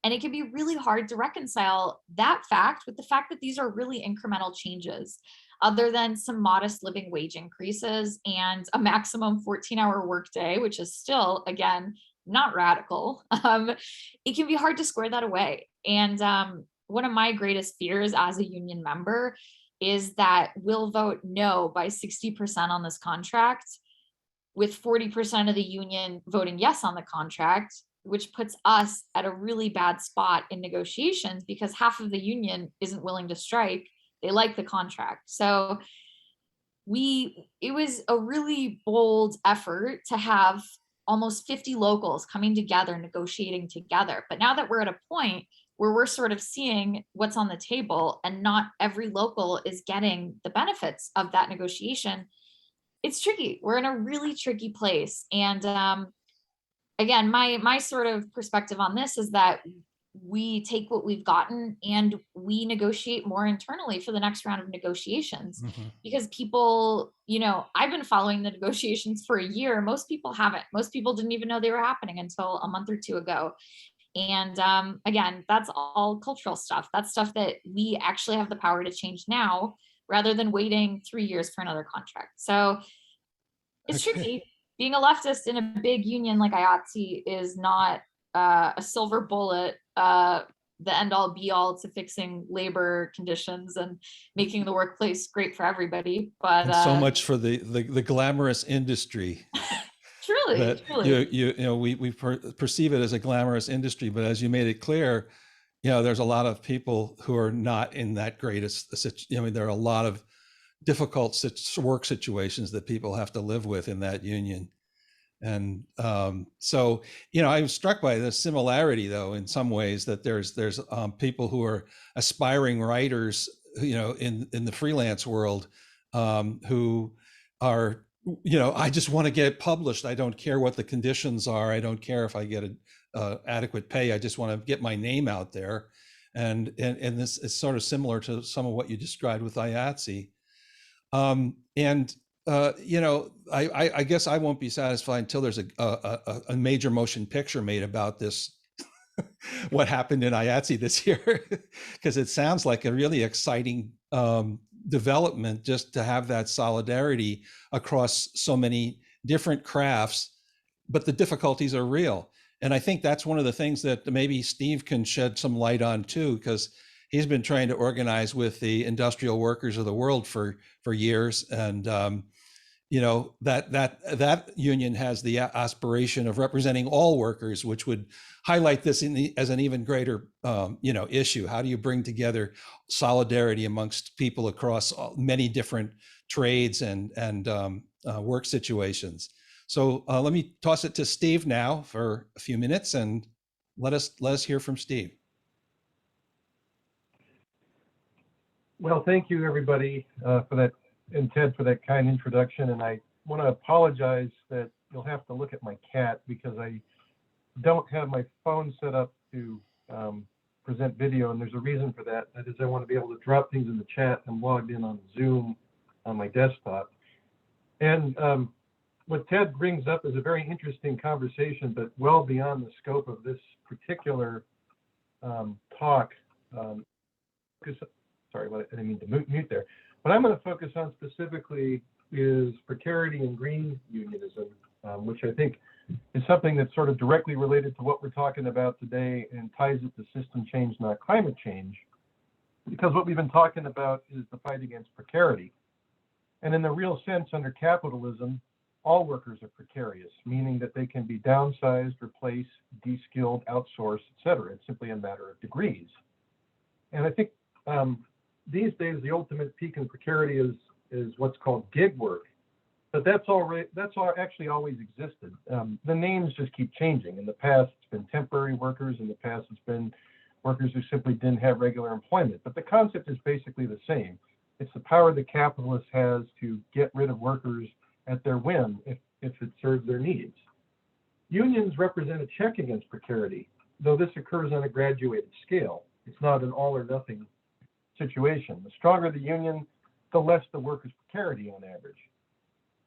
And it can be really hard to reconcile that fact with the fact that these are really incremental changes. Other than some modest living wage increases and a maximum 14-hour workday, which is still, again, not radical, it can be hard to square that away. And one of my greatest fears as a union member is that we'll vote no by 60% on this contract, with 40% of the union voting yes on the contract, which puts us at a really bad spot in negotiations because half of the union isn't willing to strike. They like the contract. So it was a really bold effort to have almost 50 locals coming together, negotiating together. But now that we're at a point where we're sort of seeing what's on the table and not every local is getting the benefits of that negotiation, it's tricky. We're in a really tricky place. And again, my sort of perspective on this is that we take what we've gotten and we negotiate more internally for the next round of negotiations. Mm-hmm. Because people, I've been following the negotiations for a year. Most people haven't. Most people didn't even know they were happening until a month or two ago. And again, that's all cultural stuff. That's stuff that we actually have the power to change now rather than waiting 3 years for another contract. So it's tricky. Being a leftist in a big union like IATSE is not a silver bullet, the end all be all to fixing labor conditions and making the workplace great for everybody. But and so much for the glamorous industry. Truly, that truly. we perceive it as a glamorous industry, but as you made it clear, there's a lot of people who are not in that greatest. There are a lot of difficult work situations that people have to live with in that union. And so, I was struck by the similarity, though, in some ways, that there's people who are aspiring writers, in the freelance world, who are, I just want to get it published. I don't care what the conditions are. I don't care if I get adequate pay. I just want to get my name out there. And this is sort of similar to some of what you described with IATSE. I guess I won't be satisfied until there's a major motion picture made about this, what happened in IATSE this year, because it sounds like a really exciting development just to have that solidarity across so many different crafts, but the difficulties are real. And I think that's one of the things that maybe Steve can shed some light on too, because he's been trying to organize with the industrial workers of the world for years. And, that union has the aspiration of representing all workers, which would highlight this as an even greater, issue. How do you bring together solidarity amongst people across many different trades and work situations? So let me toss it to Steve now for a few minutes, and let us hear from Steve. Well, thank you, everybody, for that, and Ted, for that kind introduction. And I want to apologize that you'll have to look at my cat, because I don't have my phone set up to present video, and there's a reason for that. That is, I want to be able to drop things in the chat. I'm logged in on Zoom on my desktop. And what Ted brings up is a very interesting conversation, but well beyond the scope of this particular talk. Sorry, I didn't mean to mute there. What I'm going to focus on specifically is precarity and green unionism, which I think is something that's sort of directly related to what we're talking about today and ties it to system change, not climate change. Because what we've been talking about is the fight against precarity. And in the real sense, under capitalism, all workers are precarious, meaning that they can be downsized, replaced, de-skilled, outsourced, et cetera. It's simply a matter of degrees. And I think these days, the ultimate peak in precarity is what's called gig work, but that's actually always existed. The names just keep changing. In the past, it's been temporary workers. In the past, it's been workers who simply didn't have regular employment. But the concept is basically the same. It's the power the capitalist has to get rid of workers at their whim if it serves their needs. Unions represent a check against precarity, though this occurs on a graduated scale. It's not an all or nothing situation. The stronger the union, the less the worker's precarity on average.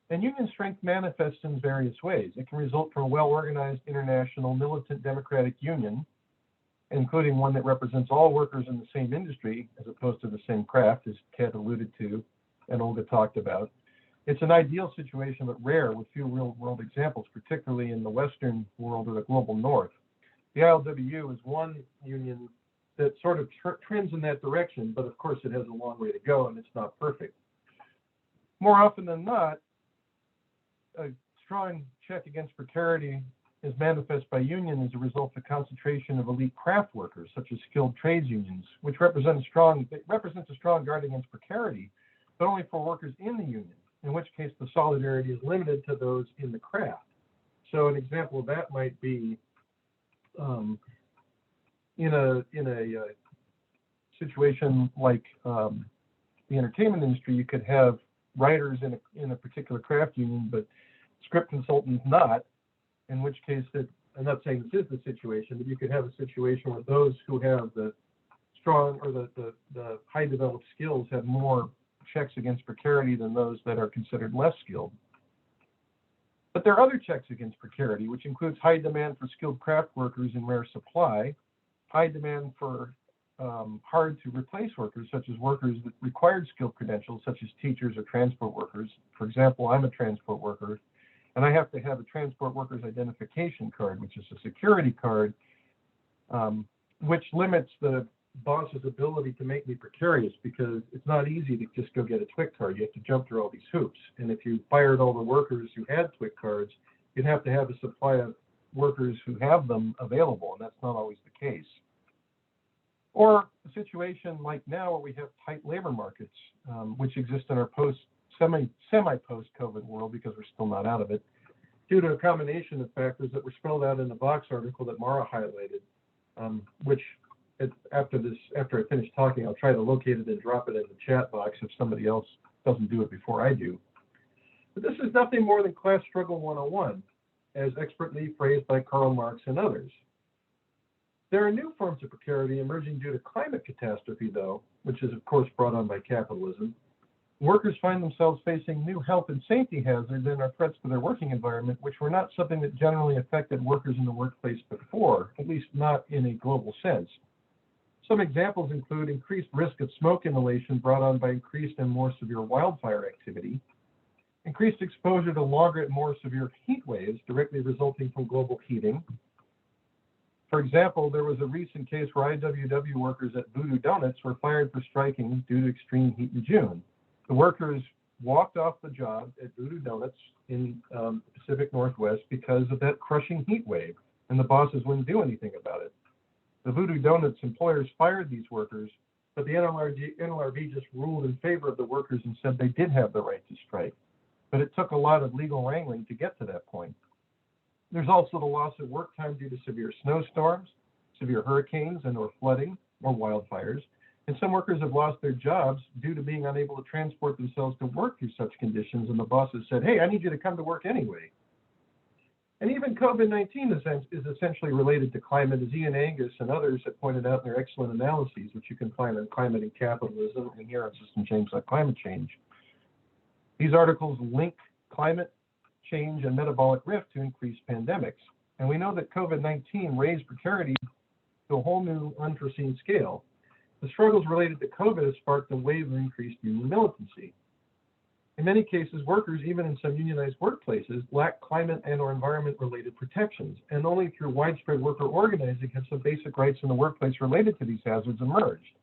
And union strength manifests in various ways. It can result from a well-organized international militant democratic union, including one that represents all workers in the same industry as opposed to the same craft, as Ted alluded to and Olga talked about. It's an ideal situation, but rare, with few real-world examples, particularly in the Western world or the global North. The IWW is one union that sort of trends in that direction, but of course it has a long way to go and it's not perfect. More often than not, a strong check against precarity is manifest by union as a result of the concentration of elite craft workers, such as skilled trades unions, which represents a strong guard against precarity, but only for workers in the union, in which case the solidarity is limited to those in the craft. So an example of that might be in a situation like the entertainment industry, you could have writers in a particular craft union, but script consultants not, in which case that, I'm not saying this is the situation, but you could have a situation where those who have the strong or the high developed skills have more checks against precarity than those that are considered less skilled. But there are other checks against precarity, which includes high demand for skilled craft workers in rare supply, high demand for hard to replace workers, such as workers with required skilled credentials, such as teachers or transport workers. For example, I'm a transport worker, and I have to have a transport workers identification card, which is a security card, which limits the boss's ability to make me precarious, because it's not easy to just go get a TWIC card. You have to jump through all these hoops. And if you fired all the workers who had TWIC cards, you'd have to have a supply of workers who have them available, and that's not always the case. Or a situation like now where we have tight labor markets, which exist in our semi-post-COVID world, because we're still not out of it, due to a combination of factors that were spelled out in the Vox article that Maura highlighted, which after I finish talking, I'll try to locate it and drop it in the chat box if somebody else doesn't do it before I do. But this is nothing more than class struggle 101, as expertly phrased by Karl Marx and others. There are new forms of precarity emerging due to climate catastrophe, though, which is, of course, brought on by capitalism. Workers find themselves facing new health and safety hazards and are threats to their working environment, which were not something that generally affected workers in the workplace before, at least not in a global sense. Some examples include increased risk of smoke inhalation brought on by increased and more severe wildfire activity, increased exposure to longer and more severe heat waves directly resulting from global heating. For example, there was a recent case where IWW workers at Voodoo Donuts were fired for striking due to extreme heat in June. The workers walked off the job at Voodoo Donuts in the Pacific Northwest because of that crushing heat wave, and the bosses wouldn't do anything about it. The Voodoo Donuts employers fired these workers, but the NLRB just ruled in favor of the workers and said they did have the right to strike. But it took a lot of legal wrangling to get to that point. There's also the loss of work time due to severe snowstorms, severe hurricanes and or flooding or wildfires. And some workers have lost their jobs due to being unable to transport themselves to work through such conditions. And the bosses said, hey, I need you to come to work anyway. And even COVID-19 is essentially related to climate, as Ian Angus and others have pointed out in their excellent analyses, which you can find on Climate and Capitalism and here on System Change Like Climate Change. These articles link climate change and metabolic rift to increased pandemics. And we know that COVID-19 raised precarity to a whole new unforeseen scale. The struggles related to COVID have sparked a wave of increased union militancy. In many cases, workers, even in some unionized workplaces, lack climate and or environment-related protections, and only through widespread worker organizing have some basic rights in the workplace related to these hazards emerged.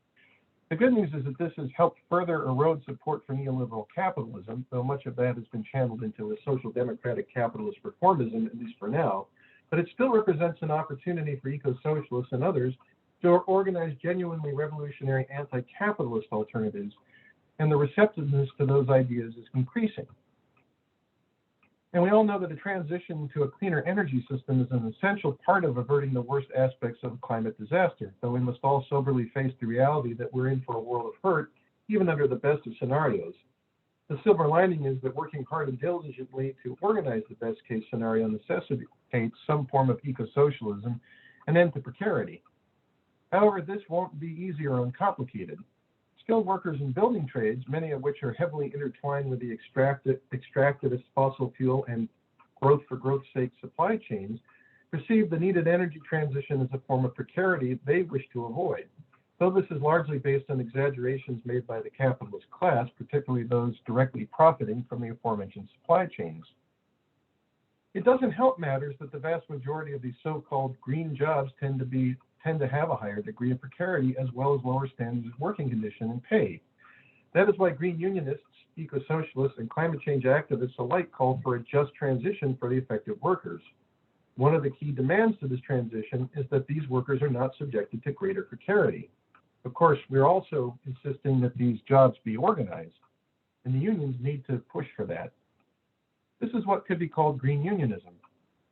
The good news is that this has helped further erode support for neoliberal capitalism, though much of that has been channeled into a social democratic capitalist reformism, at least for now, but it still represents an opportunity for eco-socialists and others to organize genuinely revolutionary anti-capitalist alternatives, and the receptiveness to those ideas is increasing. And we all know that a transition to a cleaner energy system is an essential part of averting the worst aspects of climate disaster, though we must all soberly face the reality that we're in for a world of hurt, even under the best of scenarios. The silver lining is that working hard and diligently to organize the best case scenario necessitates some form of eco-socialism and end to precarity. However, this won't be easy or uncomplicated. Skilled workers in building trades, many of which are heavily intertwined with the extractivist fossil fuel and growth for growth's sake supply chains, perceive the needed energy transition as a form of precarity they wish to avoid. Though this is largely based on exaggerations made by the capitalist class, particularly those directly profiting from the aforementioned supply chains. It doesn't help matters that the vast majority of these so-called green jobs tend to have a higher degree of precarity as well as lower standards of working condition and pay. That is why green unionists, eco-socialists, and climate change activists alike call for a just transition for the affected workers. One of the key demands to this transition is that these workers are not subjected to greater precarity. Of course, we're also insisting that these jobs be organized, and the unions need to push for that. This is what could be called green unionism.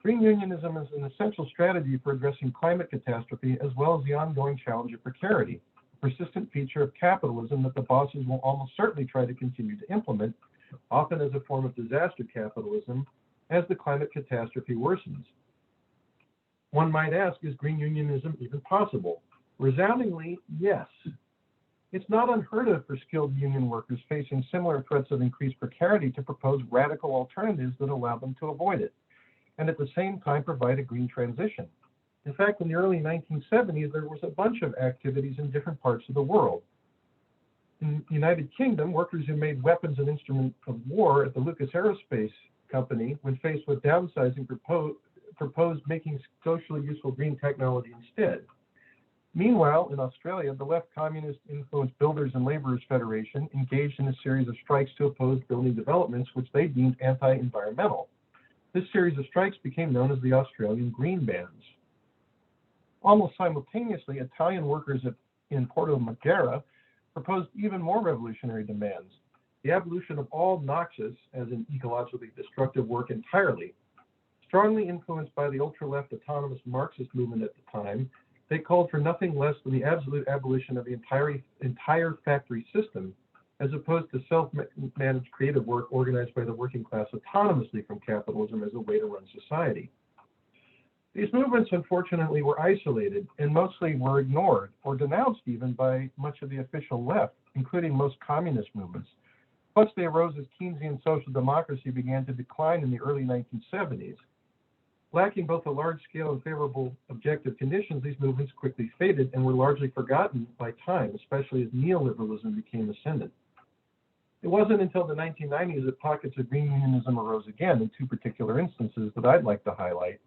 Green unionism is an essential strategy for addressing climate catastrophe as well as the ongoing challenge of precarity, a persistent feature of capitalism that the bosses will almost certainly try to continue to implement, often as a form of disaster capitalism, as the climate catastrophe worsens. One might ask, is green unionism even possible? Resoundingly, yes. It's not unheard of for skilled union workers facing similar threats of increased precarity to propose radical alternatives that allow them to avoid it, and at the same time provide a green transition. In fact, in the early 1970s, there was a bunch of activities in different parts of the world. In the United Kingdom, workers who made weapons and instruments of war at the Lucas Aerospace Company, when faced with downsizing, proposed making socially useful green technology instead. Meanwhile, in Australia, the left communist-influenced Builders and Labourers Federation engaged in a series of strikes to oppose building developments which they deemed anti-environmental. This series of strikes became known as the Australian Green Bans. Almost simultaneously, Italian workers in Porto Marghera proposed even more revolutionary demands: the abolition of all noxious, as in ecologically destructive work entirely. Strongly influenced by the ultra-left autonomous Marxist movement at the time, they called for nothing less than the absolute abolition of the entire factory system, as opposed to self-managed creative work organized by the working class autonomously from capitalism as a way to run society. These movements, unfortunately, were isolated and mostly were ignored or denounced even by much of the official left, including most communist movements. Plus, they arose as Keynesian social democracy began to decline in the early 1970s. Lacking both a large scale and favorable objective conditions, these movements quickly faded and were largely forgotten by time, especially as neoliberalism became ascendant. It wasn't until the 1990s that pockets of green unionism arose again in two particular instances that I'd like to highlight.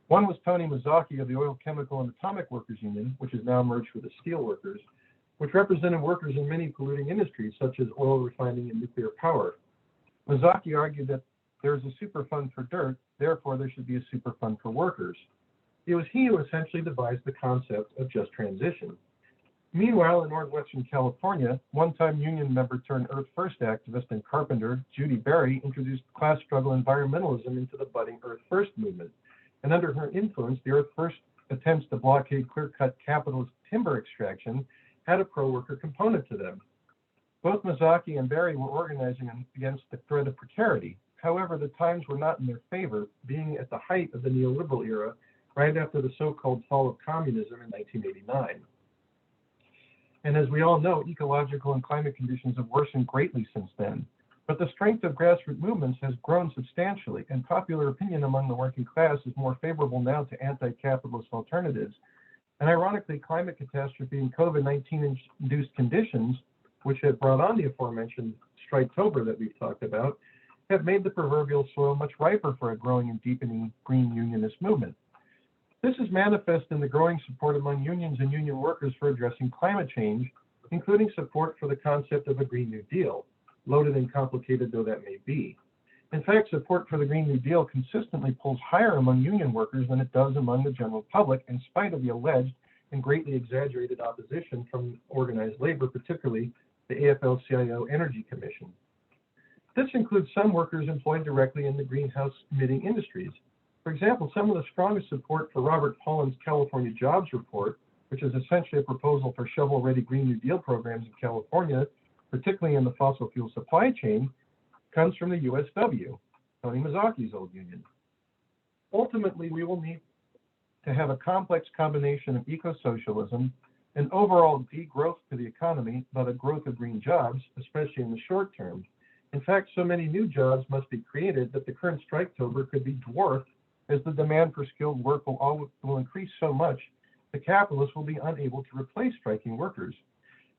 One was Tony Mazzocchi of the Oil, Chemical, and Atomic Workers Union, which is now merged with the Steel Workers, which represented workers in many polluting industries such as oil refining and nuclear power. Mazzocchi argued that there is a super fund for dirt, therefore there should be a super fund for workers. It was he who essentially devised the concept of just transition. Meanwhile, in Northwestern California, one-time union member turned Earth First activist and carpenter Judy Berry introduced class struggle environmentalism into the budding Earth First movement. And under her influence, the Earth First attempts to blockade clear-cut capitalist timber extraction had a pro-worker component to them. Both Mazzocchi and Berry were organizing against the threat of precarity. However, the times were not in their favor, being at the height of the neoliberal era, right after the so-called fall of communism in 1989. And as we all know, ecological and climate conditions have worsened greatly since then. But the strength of grassroots movements has grown substantially, and popular opinion among the working class is more favorable now to anti-capitalist alternatives. And ironically, climate catastrophe and COVID-19 induced conditions, which have brought on the aforementioned Striketober that we've talked about, have made the proverbial soil much riper for a growing and deepening green unionist movement. This is manifest in the growing support among unions and union workers for addressing climate change, including support for the concept of a Green New Deal, loaded and complicated though that may be. In fact, support for the Green New Deal consistently pulls higher among union workers than it does among the general public, in spite of the alleged and greatly exaggerated opposition from organized labor, particularly the AFL-CIO Energy Commission. This includes some workers employed directly in the greenhouse emitting industries. For example, some of the strongest support for Robert Pollan's California Jobs Report, which is essentially a proposal for shovel-ready Green New Deal programs in California, particularly in the fossil fuel supply chain, comes from the USW, Tony Mazzocchi's old union. Ultimately, we will need to have a complex combination of eco-socialism and overall degrowth to the economy, but a growth of green jobs, especially in the short term. In fact, so many new jobs must be created that the current Striketober could be dwarfed as the demand for skilled work will increase so much the capitalists will be unable to replace striking workers.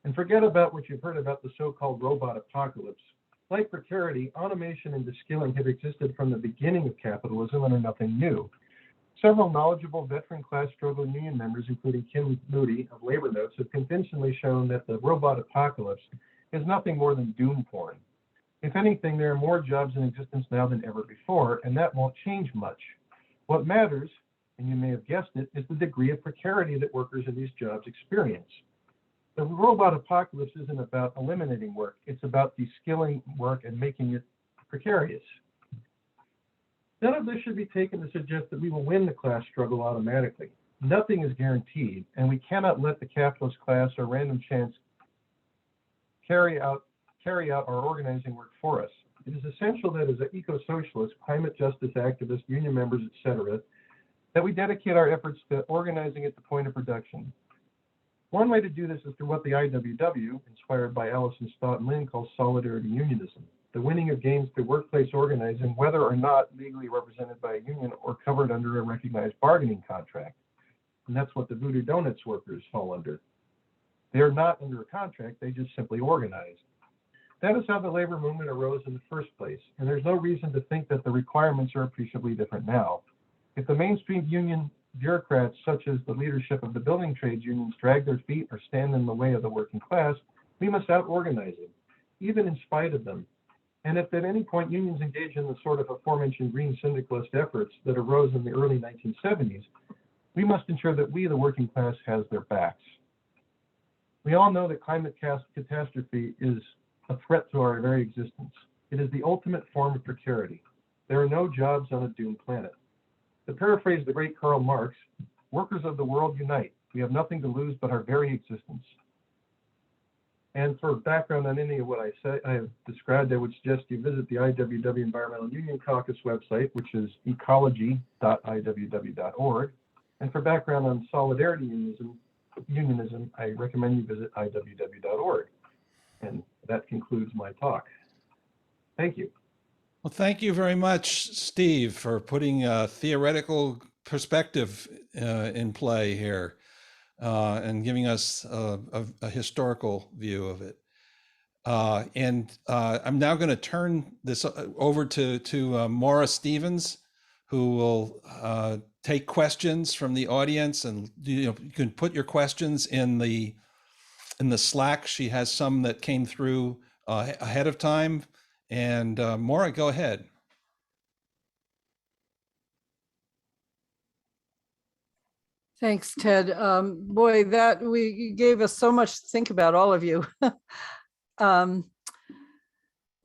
And forget about what you've heard about the so-called robot apocalypse. Like precarity, automation and deskilling have existed from the beginning of capitalism and are nothing new. Several knowledgeable veteran class struggle union members, including Kim Moody of Labor Notes, have convincingly shown that the robot apocalypse is nothing more than doom porn. If anything, there are more jobs in existence now than ever before, and that won't change much. What matters, and you may have guessed it, is the degree of precarity that workers in these jobs experience. The robot apocalypse isn't about eliminating work, it's about deskilling work and making it precarious. None of this should be taken to suggest that we will win the class struggle automatically. Nothing is guaranteed, and we cannot let the capitalist class or random chance carry out our organizing work for us. It is essential that as an eco-socialist, climate justice activists, union members, etc., that we dedicate our efforts to organizing at the point of production. One way to do this is through what the IWW, inspired by Allison Stott and Lynn, calls solidarity unionism, the winning of gains through workplace organizing, whether or not legally represented by a union or covered under a recognized bargaining contract. And that's what the Voodoo Donuts workers fall under. They are not under a contract, they just simply organize. That is how the labor movement arose in the first place, and there's no reason to think that the requirements are appreciably different now. If the mainstream union bureaucrats, such as the leadership of the building trades unions, drag their feet or stand in the way of the working class, we must out-organize them, even in spite of them. And if at any point unions engage in the sort of aforementioned green syndicalist efforts that arose in the early 1970s, we must ensure that we, the working class, has their backs. We all know that climate catastrophe is a threat to our very existence. It is the ultimate form of precarity. There are no jobs on a doomed planet. To paraphrase the great Karl Marx, workers of the world unite. We have nothing to lose but our very existence. And for background on any of what I have described, I would suggest you visit the IWW Environmental Union Caucus website, which is ecology.iww.org. And for background on solidarity unionism, I recommend you visit iww.org. And that concludes my talk. Thank you. Well, thank you very much, Steve, for putting a theoretical perspective in play here and giving us a historical view of it. And I'm now going to turn this over to Maura Stevens, who will take questions from the audience, and you can put your questions in the Slack. She has some that came through ahead of time. And Maura, go ahead. Thanks, Ted. Boy, you gave us so much to think about, all of you.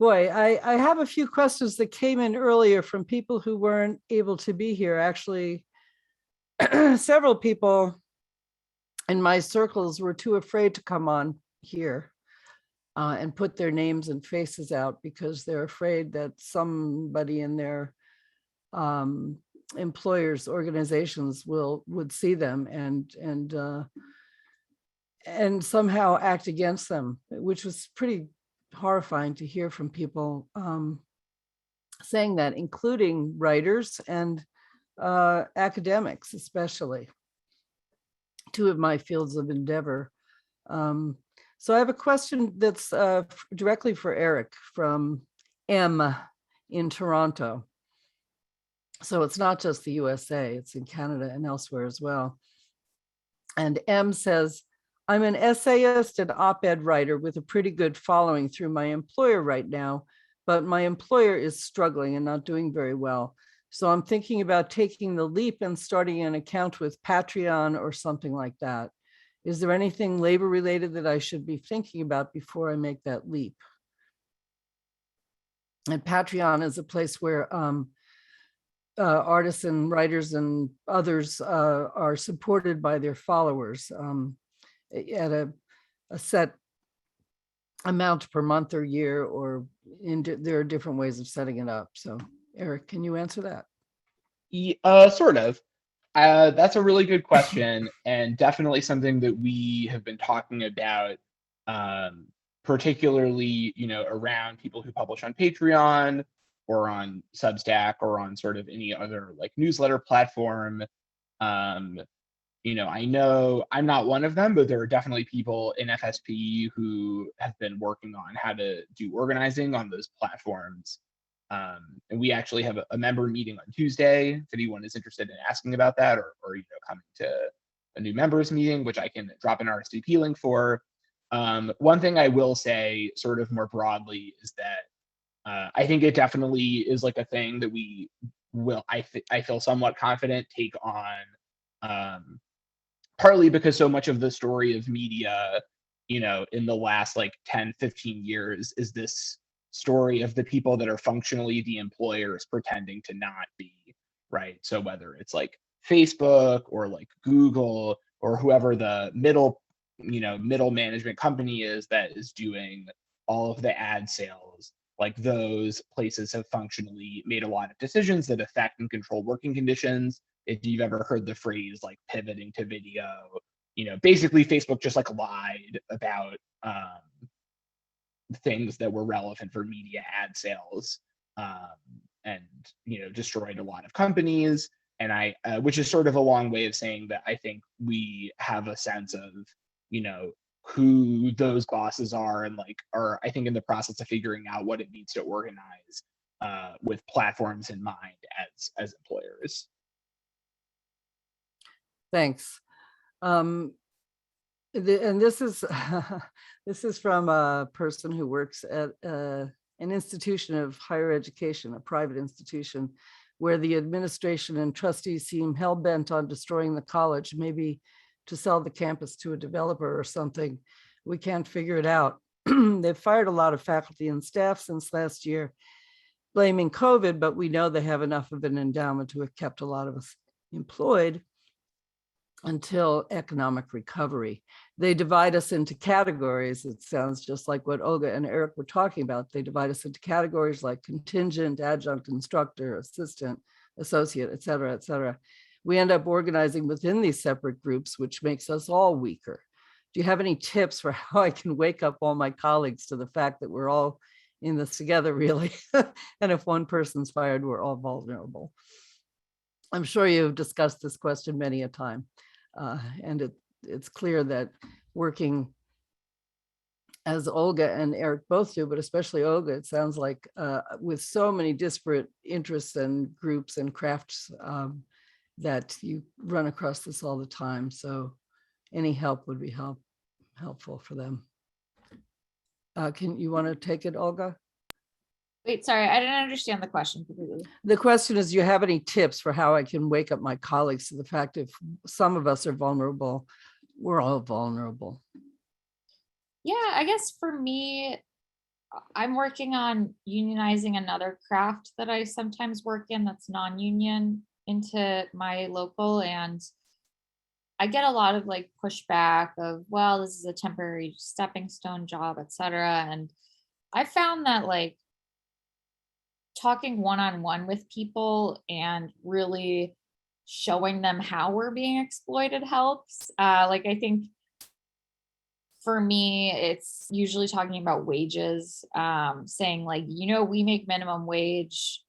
Boy, I have a few questions that came in earlier from people who weren't able to be here. Actually, several people in my circles were too afraid to come on here and put their names and faces out because they're afraid that somebody in their employers' organizations would see them and somehow act against them, which was pretty horrifying to hear from people saying that, including writers and academics, especially, two of my fields of endeavor. So I have a question that's directly for Eric from M in Toronto. So it's not just the USA, it's in Canada and elsewhere as well. And M says, I'm an essayist and op-ed writer with a pretty good following through my employer right now, but my employer is struggling and not doing very well. So I'm thinking about taking the leap and starting an account with Patreon or something like that. Is there anything labor related that I should be thinking about before I make that leap? And Patreon is a place where artists and writers and others are supported by their followers at a set amount per month or year, or there are different ways of setting it up. So Eric, can you answer that? Sort of. That's a really good question, and definitely something that we have been talking about, particularly, around people who publish on Patreon or on Substack or on sort of any other like newsletter platform. I know I'm not one of them, but there are definitely people in FSP who have been working on how to do organizing on those platforms. And we actually have a member meeting on Tuesday if anyone is interested in asking about that, or coming to a new members meeting, which I can drop an RSVP link for. One thing I will say sort of more broadly is that I think it definitely is like a thing that we will, I feel somewhat confident, take on, partly because so much of the story of media, in the last like 10, 15 years is this story of the people that are functionally the employers pretending to not be, right? So whether it's like Facebook or like Google or whoever the middle management company is that is doing all of the ad sales, like those places have functionally made a lot of decisions that affect and control working conditions. If you've ever heard the phrase like pivoting to video, basically Facebook just like lied about things that were relevant for media ad sales, and destroyed a lot of companies. And which is sort of a long way of saying that I think we have a sense of who those bosses are, and like are, I think, in the process of figuring out what it needs to organize with platforms in mind as employers. Thanks. And this is this is from a person who works at an institution of higher education, a private institution, where the administration and trustees seem hell-bent on destroying the college, maybe to sell the campus to a developer or something. We can't figure it out. They've fired a lot of faculty and staff since last year, blaming COVID, but we know they have enough of an endowment to have kept a lot of us employed until economic recovery. They divide us into categories. It sounds just like what Olga and Eric were talking about. They divide us into categories like contingent, adjunct, instructor, assistant, associate, et cetera, et cetera. We end up organizing within these separate groups, which makes us all weaker. Do you have any tips for how I can wake up all my colleagues to the fact that we're all in this together, really? And if one person's fired, we're all vulnerable. I'm sure you've discussed this question many a time. And it's clear that working, as Olga and Eric both do, but especially Olga, it sounds like with so many disparate interests and groups and crafts, that you run across this all the time. So any help would be helpful for them. Can you want to take it, Olga? Wait, sorry, I didn't understand the question completely. The question is, do you have any tips for how I can wake up my colleagues to the fact if some of us are vulnerable, we're all vulnerable? Yeah, I guess for me, I'm working on unionizing another craft that I sometimes work in that's non-union into my local, and I get a lot of like pushback of, well, this is a temporary stepping stone job, etc. And I found that like talking one-on-one with people and really showing them how we're being exploited helps. Like I think for me, it's usually talking about wages, saying like, we make minimum wage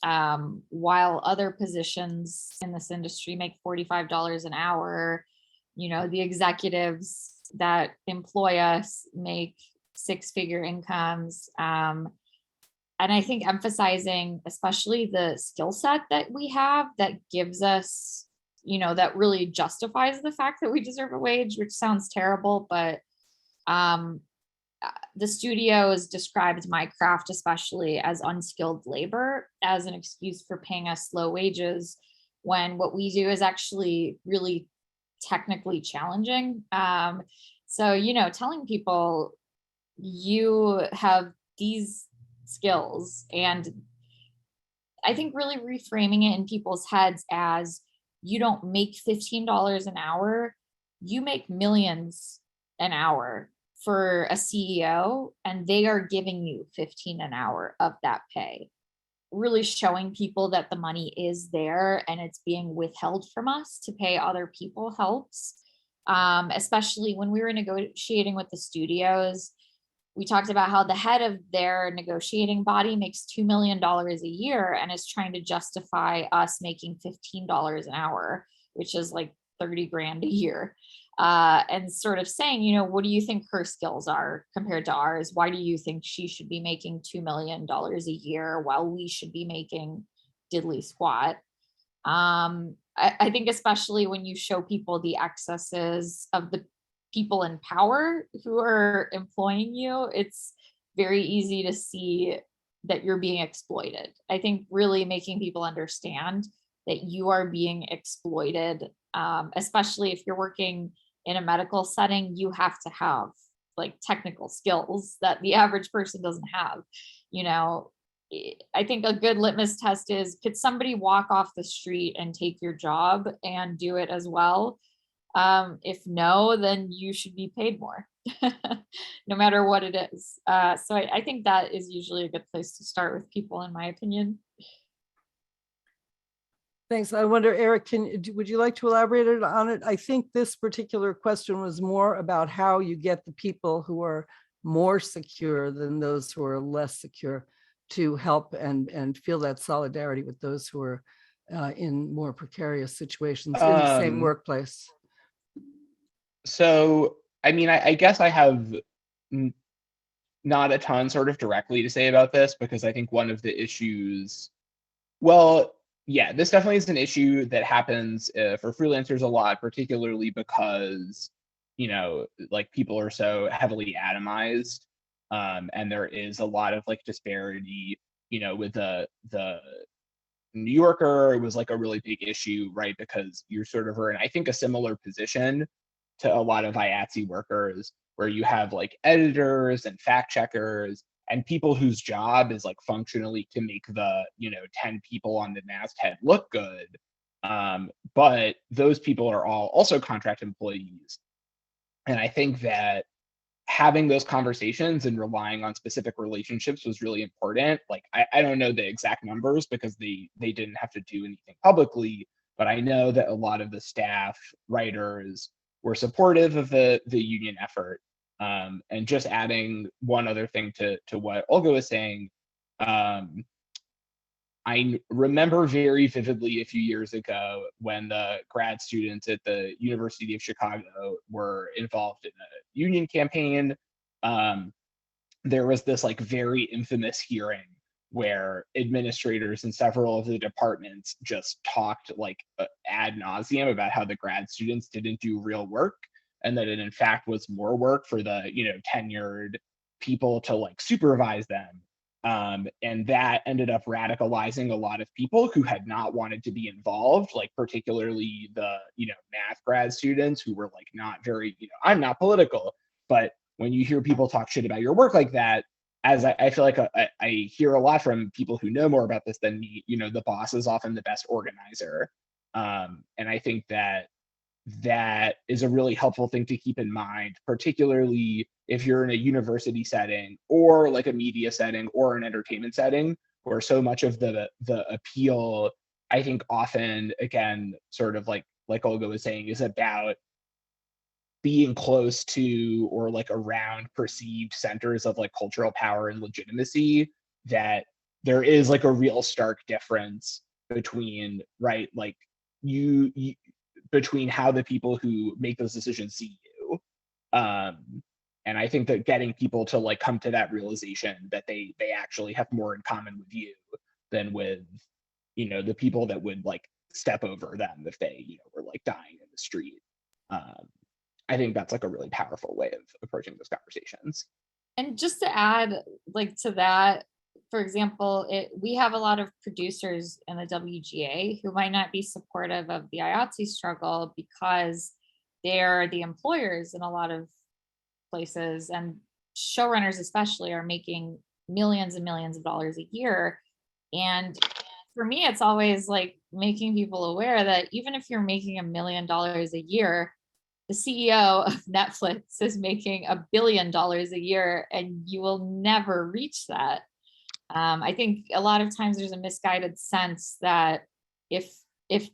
while other positions in this industry make $45 an hour. The executives that employ us make six-figure incomes. And I think emphasizing especially the skill set that we have that gives us, that really justifies the fact that we deserve a wage, which sounds terrible, but the studio has described my craft, especially as unskilled labor, as an excuse for paying us low wages, when what we do is actually really technically challenging. So, telling people you have these skills, and I think really reframing it in people's heads as you don't make $15 an hour, you make millions an hour for a CEO, and they are giving you 15 an hour of that pay. Really showing people that the money is there and it's being withheld from us to pay other people helps. Especially when we were negotiating with the studios, we talked about how the head of their negotiating body makes $2 million a year and is trying to justify us making $15 an hour, which is like 30 grand a year. And sort of saying, what do you think her skills are compared to ours? Why do you think she should be making $2 million a year while we should be making diddly squat? I think especially when you show people the excesses of the people in power who are employing you, it's very easy to see that you're being exploited. I think really making people understand that you are being exploited, especially if you're working in a medical setting, you have to have like technical skills that the average person doesn't have. I think a good litmus test is, could somebody walk off the street and take your job and do it as well? If no, then you should be paid more. no matter what it is. So I think that is usually a good place to start with people, in my opinion. Thanks. I wonder, Eric, would you like to elaborate on it? I think this particular question was more about how you get the people who are more secure than those who are less secure to help and feel that solidarity with those who are in more precarious situations in the same workplace. So, I mean, I guess I have not a ton sort of directly to say about this, because I think one of the issues, well, yeah, this definitely is an issue that happens for freelancers a lot, particularly because, you know, like people are so heavily atomized, and there is a lot of like disparity, you know, with the New Yorker. It was like a really big issue, right? Because you sort of are in, I think, a similar position to a lot of IATSE workers, where you have like editors and fact checkers and people whose job is like functionally to make the, you know, 10 people on the masthead look good. But those people are all also contract employees. And I think that having those conversations and relying on specific relationships was really important. Like, I don't know the exact numbers because they didn't have to do anything publicly, but I know that a lot of the staff writers were supportive of the union effort. And just adding one other thing to what Olga was saying, I remember very vividly a few years ago when the grad students at the University of Chicago were involved in a union campaign. There was this like very infamous hearing where administrators in several of the departments just talked like ad nauseum about how the grad students didn't do real work, and that it in fact was more work for the, you know, tenured people to like supervise them. And that ended up radicalizing a lot of people who had not wanted to be involved, like particularly the, you know, math grad students who were like not very, you know, I'm not political, but when you hear people talk shit about your work like that, as I feel like I hear a lot from people who know more about this than me, you know, the boss is often the best organizer. And I think that that is a really helpful thing to keep in mind, particularly if you're in a university setting or like a media setting or an entertainment setting, where so much of the appeal, I think often, again, sort of like Olga was saying, is about being close to or like around perceived centers of like cultural power and legitimacy, that there is like a real stark difference between, right, like you between how the people who make those decisions see you. And I think that getting people to like come to that realization that they actually have more in common with you than with, you know, the people that would like step over them if they, you know, were like dying in the street. I think that's like a really powerful way of approaching those conversations. And just to add like to that, for example, we have a lot of producers in the WGA who might not be supportive of the IATSE struggle because they're the employers in a lot of places, and showrunners especially are making millions and millions of dollars a year. And for me, it's always like making people aware that even if you're making $1 million a year, the CEO of Netflix is making $1 billion a year, and you will never reach that. I think a lot of times there's a misguided sense that if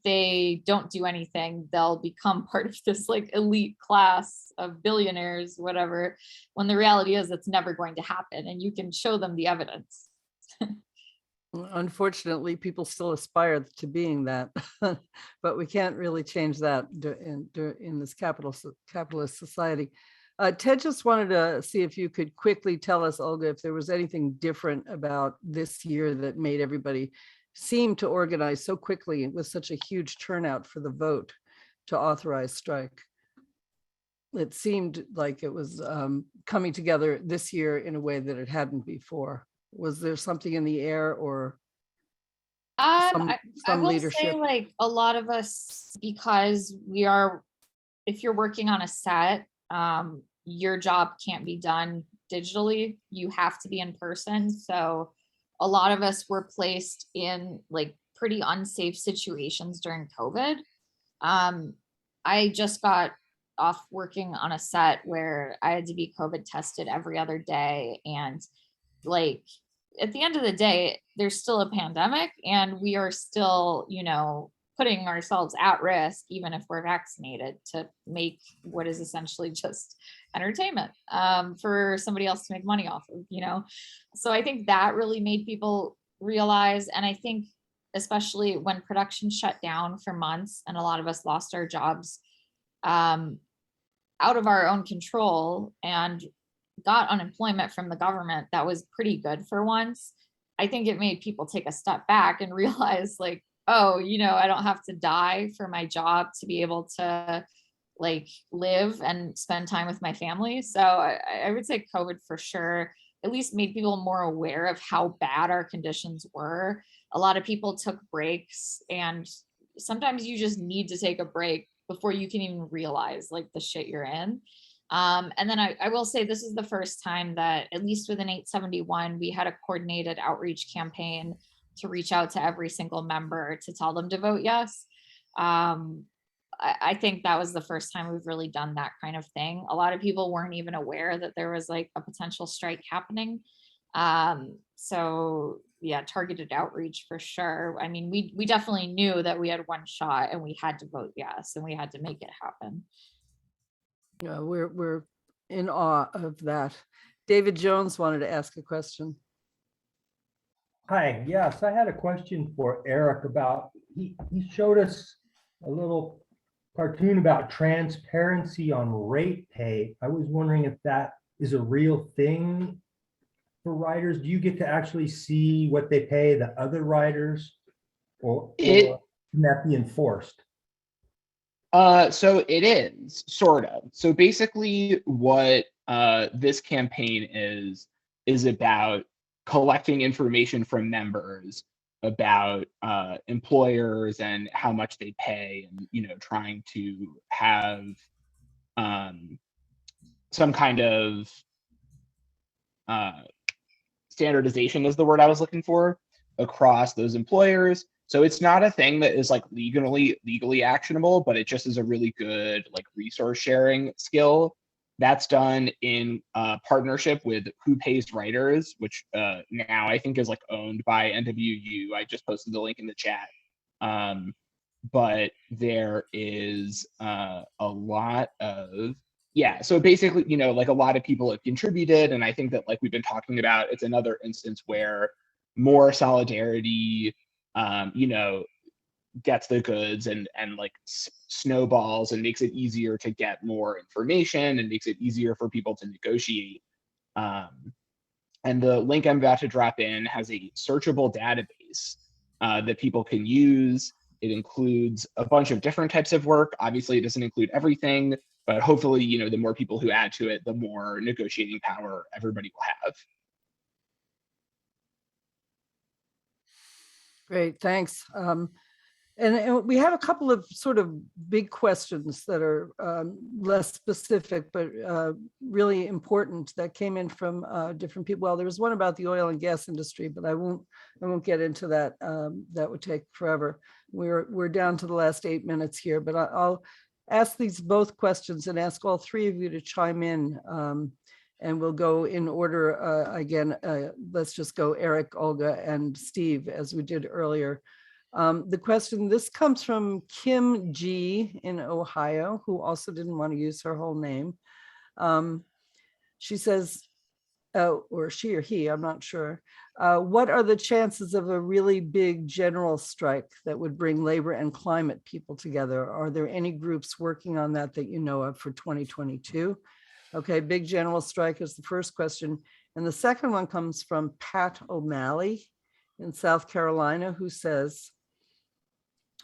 they don't do anything, they'll become part of this like elite class of billionaires, whatever, when the reality is it's never going to happen, and you can show them the evidence. Unfortunately, people still aspire to being that, but we can't really change that in this capitalist society. Ted just wanted to see if you could quickly tell us, Olga, if there was anything different about this year that made everybody seem to organize so quickly with such a huge turnout for the vote to authorize strike. It seemed like it was coming together this year in a way that it hadn't before. Was there something in the air or I will leadership? say like a lot of us, because we are, if you're working on a set, your job can't be done digitally. You have to be in person. So a lot of us were placed in like pretty unsafe situations during COVID. I just got off working on a set where I had to be COVID tested every other day. And like, at the end of the day, there's still a pandemic and we are still, putting ourselves at risk, even if we're vaccinated, to make what is essentially just entertainment for somebody else to make money off of. So I think that really made people realize, and I think especially when production shut down for months and a lot of us lost our jobs out of our own control and got unemployment from the government that was pretty good for once. I think it made people take a step back and realize like, oh, I don't have to die for my job to be able to like live and spend time with my family. So I would say COVID for sure at least made people more aware of how bad our conditions were. A lot of people took breaks, and sometimes you just need to take a break before you can even realize like the shit you're in. And then I will say this is the first time that, at least within 871, we had a coordinated outreach campaign to reach out to every single member to tell them to vote yes. I think that was the first time we've really done that kind of thing. A lot of people weren't even aware that there was like a potential strike happening. So yeah, targeted outreach for sure. I mean, we definitely knew that we had one shot and we had to vote yes, and we had to make it happen. Yeah, we're in awe of that. David Jones wanted to ask a question. Hi, yes, I had a question for Eric about, he showed us a little cartoon about transparency on rate pay. I was wondering if that is a real thing for writers. Do you get to actually see what they pay the other writers, or can that be enforced? So it is, sort of. So basically what this campaign is about collecting information from members about employers and how much they pay, and trying to have some kind of standardization is the word I was looking for across those employers. So it's not a thing that is like legally actionable, but it just is a really good like resource sharing skill. That's done in partnership with Who Pays Writers, which now I think is like owned by NWU. I just posted the link in the chat. But there is a lot of, yeah, so basically, like a lot of people have contributed, and I think that like we've been talking about, it's another instance where more solidarity, gets the goods and like snowballs and makes it easier to get more information and makes it easier for people to negotiate. And the link I'm about to drop in has a searchable database that people can use. It includes a bunch of different types of work. Obviously, it doesn't include everything, but hopefully, the more people who add to it, the more negotiating power everybody will have. Great, thanks. And we have a couple of sort of big questions that are less specific, but really important, that came in from different people. Well, there was one about the oil and gas industry, but I won't get into that. That would take forever. We're down to the last 8 minutes here, but I'll ask these both questions and ask all three of you to chime in. And we'll go in order again. Let's just go Eric, Olga, and Steve, as we did earlier. The question, this comes from Kim G in Ohio, who also didn't want to use her whole name. She says, or she or he, I'm not sure. What are the chances of a really big general strike that would bring labor and climate people together? Are there any groups working on that you know of for 2022? Okay, big general strike is the first question. And the second one comes from Pat O'Malley in South Carolina, who says,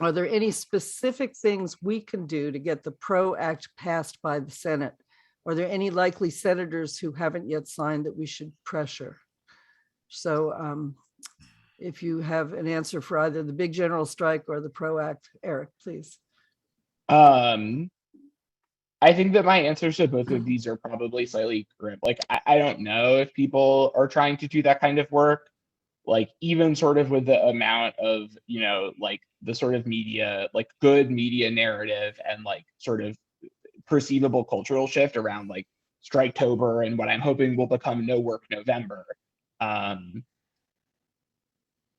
are there any specific things we can do to get the PRO Act passed by the Senate? Are there any likely senators who haven't yet signed that we should pressure? So if you have an answer for either the big general strike or the PRO Act, Eric, please. I think that my answers to both of these are probably slightly grim. Like, I don't know if people are trying to do that kind of work. Like, even sort of with the amount of, like the sort of media, like good media narrative and like sort of perceivable cultural shift around like Striketober and what I'm hoping will become No Work November.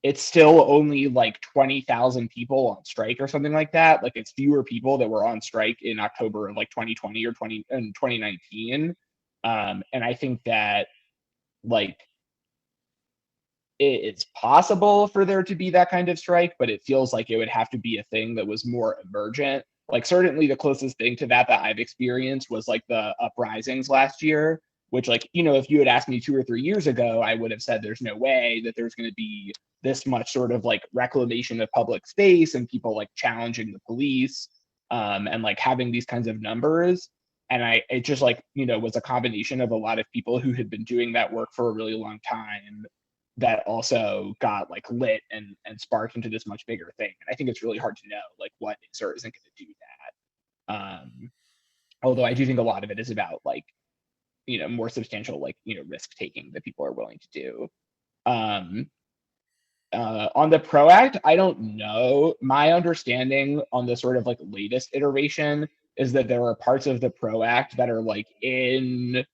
It's still only like 20,000 people on strike or something like that. Like it's fewer people that were on strike in October of like 2020 or 2019. And I think that like it's possible for there to be that kind of strike, but it feels like it would have to be a thing that was more emergent. Like certainly the closest thing to that I've experienced was like the uprisings last year, which like, you know, if you had asked me 2 or 3 years ago, I would have said there's no way that there's going to be this much sort of like reclamation of public space and people like challenging the police and like having these kinds of numbers. And it just like, you know, was a combination of a lot of people who had been doing that work for a really long time that also got like lit and sparked into this much bigger thing. And I think it's really hard to know like what is or isn't going to do that. Although I do think a lot of it is about like, you know, more substantial like, you know, risk taking that people are willing to do. On the PRO Act, I don't know. My understanding on the sort of like latest iteration is that there are parts of the PRO Act that are like in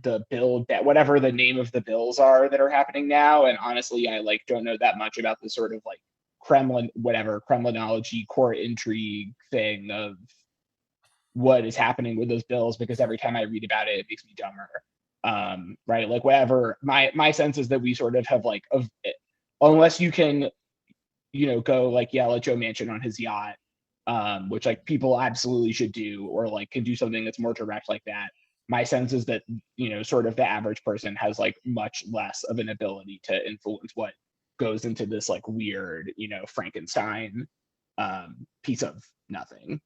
the bill, that whatever the name of the bills are that are happening now. And honestly, I like don't know that much about the sort of like Kremlinology, court intrigue thing of what is happening with those bills, because every time I read about it, it makes me dumber. Right, like whatever. My sense is that we sort of have like, unless you can, you know, go like yell at Joe Manchin on his yacht, which like people absolutely should do, or like can do something that's more direct like that. My sense is that, you know, sort of the average person has like much less of an ability to influence what goes into this like weird, you know, Frankenstein piece of nothing.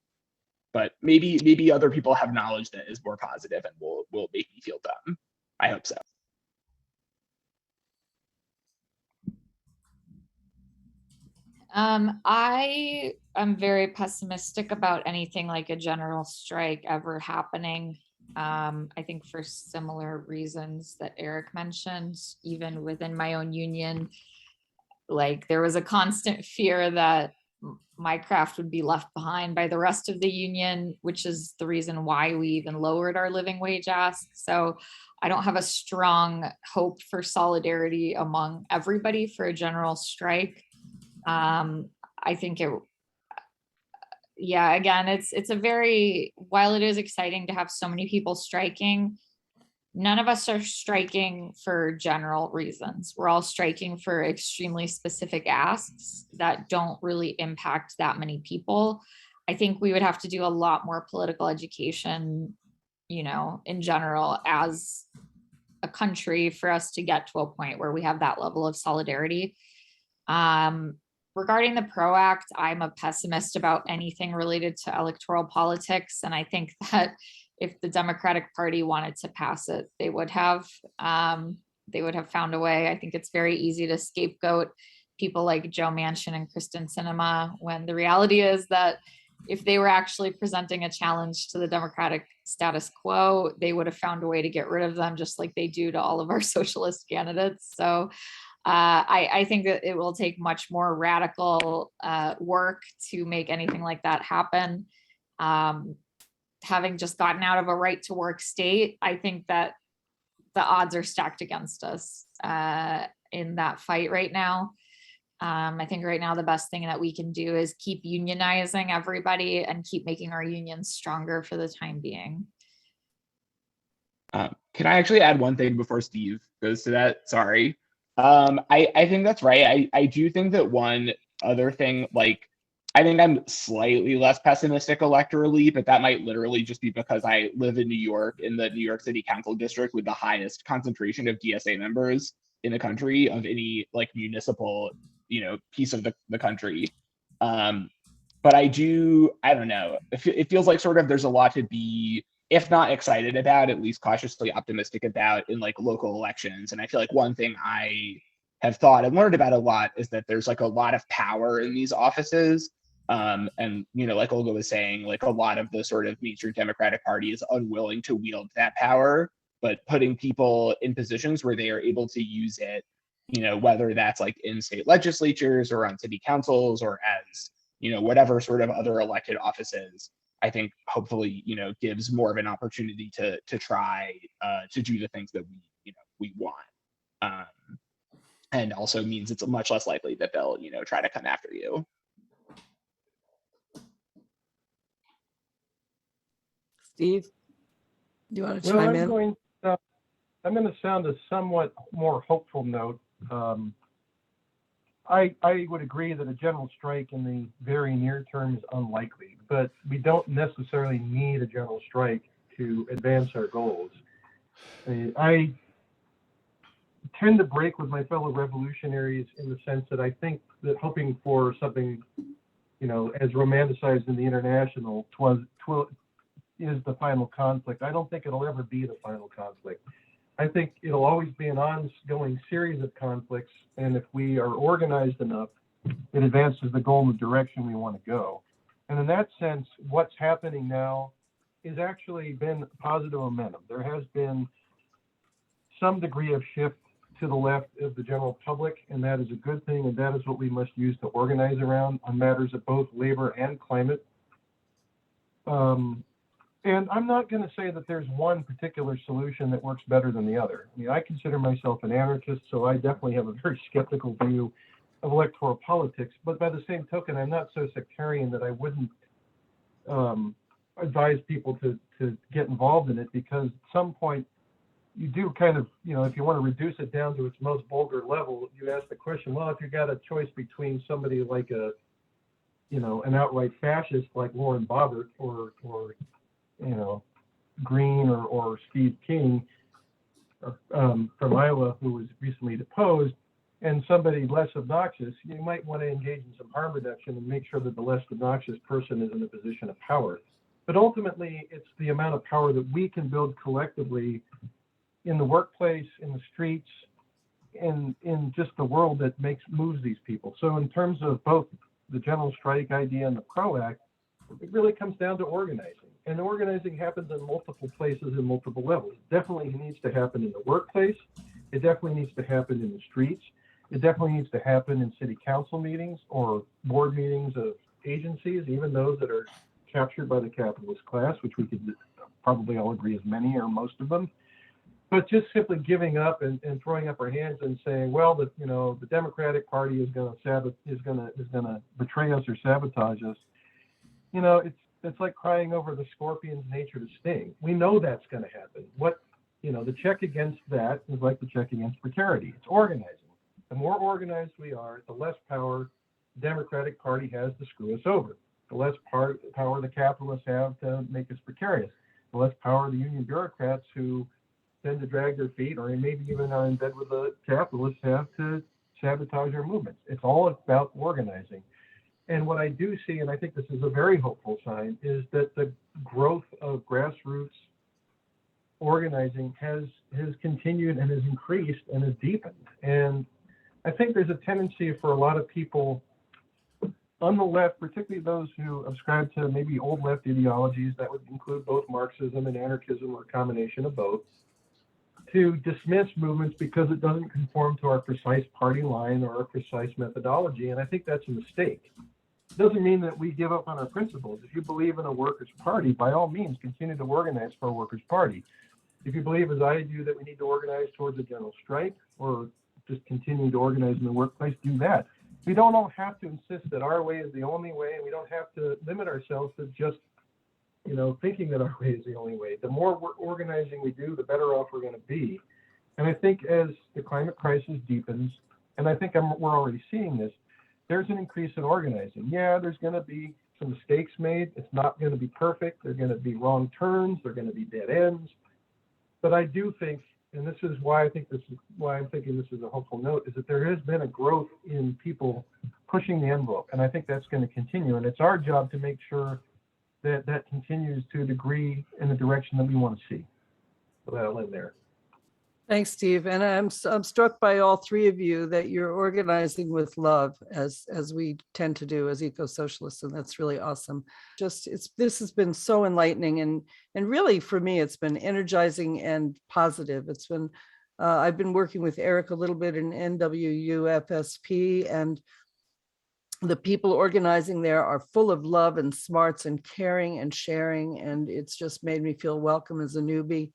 But maybe other people have knowledge that is more positive and will make me feel dumb. I hope so. I am very pessimistic about anything like a general strike ever happening. I think for similar reasons that Eric mentioned, even within my own union, like there was a constant fear that my craft would be left behind by the rest of the union, which is the reason why we even lowered our living wage ask. So I don't have a strong hope for solidarity among everybody for a general strike. I think yeah, again, it's a very, while it is exciting to have so many people striking, none of us are striking for general reasons. We're all striking for extremely specific asks that don't really impact that many people. I think we would have to do a lot more political education, you know, in general as a country for us to get to a point where we have that level of solidarity. Regarding the PRO Act, I'm a pessimist about anything related to electoral politics. And I think that if the Democratic Party wanted to pass it, they would have found a way. I think it's very easy to scapegoat people like Joe Manchin and Kristen Sinema, when the reality is that if they were actually presenting a challenge to the Democratic status quo, they would have found a way to get rid of them, just like they do to all of our socialist candidates. So I think that it will take much more radical work to make anything like that happen. Having just gotten out of a right to work state, I think that the odds are stacked against us in that fight right now. I think right now the best thing that we can do is keep unionizing everybody and keep making our unions stronger for the time being. Can I actually add one thing before Steve goes to that? Sorry. I think that's right. I do think that one other thing, like, I think I'm slightly less pessimistic electorally, but that might literally just be because I live in New York, in the New York City Council district with the highest concentration of DSA members in the country of any like municipal, you know, piece of the country. But I don't know. It feels like sort of there's a lot to be, if not excited about, at least cautiously optimistic about in like local elections. And I feel like one thing I have thought and learned about a lot is that there's like a lot of power in these offices. And, you know, like Olga was saying, like a lot of the sort of mainstream Democratic Party is unwilling to wield that power, but putting people in positions where they are able to use it, you know, whether that's like in state legislatures or on city councils or as, whatever sort of other elected offices, I think hopefully, gives more of an opportunity to try to do the things that we want. And also means it's much less likely that they'll, try to come after you. Steve, do you want to Well, chime in? I'm going to sound a somewhat more hopeful note. I would agree that a general strike in the very near term is unlikely, but we don't necessarily need a general strike to advance our goals. I tend to break with my fellow revolutionaries in the sense that I think that hoping for something, as romanticized in the International, is the final conflict. I don't think it'll ever be the final conflict. I think it'll always be an ongoing series of conflicts, and if we are organized enough, it advances the goal in the direction we want to go. And in that sense, what's happening now has actually been positive momentum. There has been some degree of shift to the left of the general public, and that is a good thing, and that is what we must use to organize around on matters of both labor and climate. And I'm not going to say that there's one particular solution that works better than the other. I mean, I consider myself an anarchist, so I definitely have a very skeptical view of electoral politics. But by the same token, I'm not so sectarian that I wouldn't advise people to get involved in it, because at some point you do kind of, if you want to reduce it down to its most vulgar level, you ask the question, well, if you got a choice between somebody like an outright fascist like Lauren Boebert or Green or Steve King from Iowa, who was recently deposed, and somebody less obnoxious, you might want to engage in some harm reduction and make sure that the less obnoxious person is in a position of power. But ultimately, it's the amount of power that we can build collectively in the workplace, in the streets, in just the world that moves these people. So in terms of both the general strike idea and the PRO Act, it really comes down to organizing. And organizing happens in multiple places and multiple levels. It definitely needs to happen in the workplace. It definitely needs to happen in the streets. It definitely needs to happen in city council meetings or board meetings of agencies, even those that are captured by the capitalist class, which we could probably all agree is many or most of them. But just simply giving up and throwing up our hands and saying, well, the Democratic Party is going to betray us or sabotage us. It's like crying over the scorpion's nature to sting. We know that's going to happen. The check against that is like the check against precarity. It's organizing. The more organized we are, the less power the Democratic Party has to screw us over. The less power the capitalists have to make us precarious. The less power the union bureaucrats who tend to drag their feet or maybe even are in bed with the capitalists have to sabotage our movements. It's all about organizing. And what I do see, and I think this is a very hopeful sign, is that the growth of grassroots organizing has continued and has increased and has deepened. And I think there's a tendency for a lot of people on the left, particularly those who ascribe to maybe old left ideologies that would include both Marxism and anarchism or a combination of both, to dismiss movements because it doesn't conform to our precise party line or our precise methodology. And I think that's a mistake. It doesn't mean that we give up on our principles. If you believe in a workers' party, by all means, continue to organize for a workers' party. If you believe, as I do, that we need to organize towards a general strike or just continue to organize in the workplace, do that. We don't all have to insist that our way is the only way, and we don't have to limit ourselves to just thinking that our way is the only way. The more organizing we do, the better off we're going to be. And I think as the climate crisis deepens, and I think we're already seeing this, there's an increase in organizing. Yeah, there's going to be some mistakes made. It's not going to be perfect. There are going to be wrong turns. There are going to be dead ends. But I do think, and this is why I'm thinking this is a hopeful note, is that there has been a growth in people pushing the envelope. And I think that's going to continue. And it's our job to make sure that continues to a degree in the direction that we want to see. So that'll end there. Thanks, Steve. And I'm struck by all three of you that you're organizing with love, as we tend to do as eco-socialists, and that's really awesome. This has been so enlightening, and really for me, it's been energizing and positive. It's been I've been working with Eric a little bit in NWUFSP, and the people organizing there are full of love and smarts and caring and sharing. And it's just made me feel welcome as a newbie.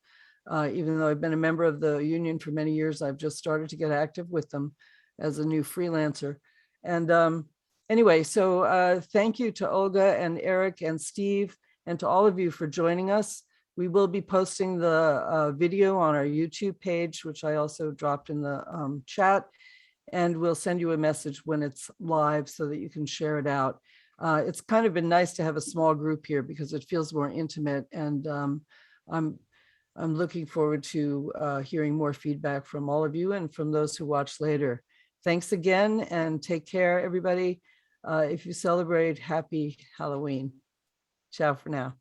Even though I've been a member of the union for many years, I've just started to get active with them as a new freelancer. And anyway, so thank you to Olga and Eric and Steve and to all of you for joining us. We will be posting the video on our YouTube page, which I also dropped in the chat. And we'll send you a message when it's live so that you can share it out. It's kind of been nice to have a small group here because it feels more intimate, and I'm looking forward to hearing more feedback from all of you and from those who watch later. Thanks again, and take care, everybody. If you celebrate, happy Halloween. Ciao for now.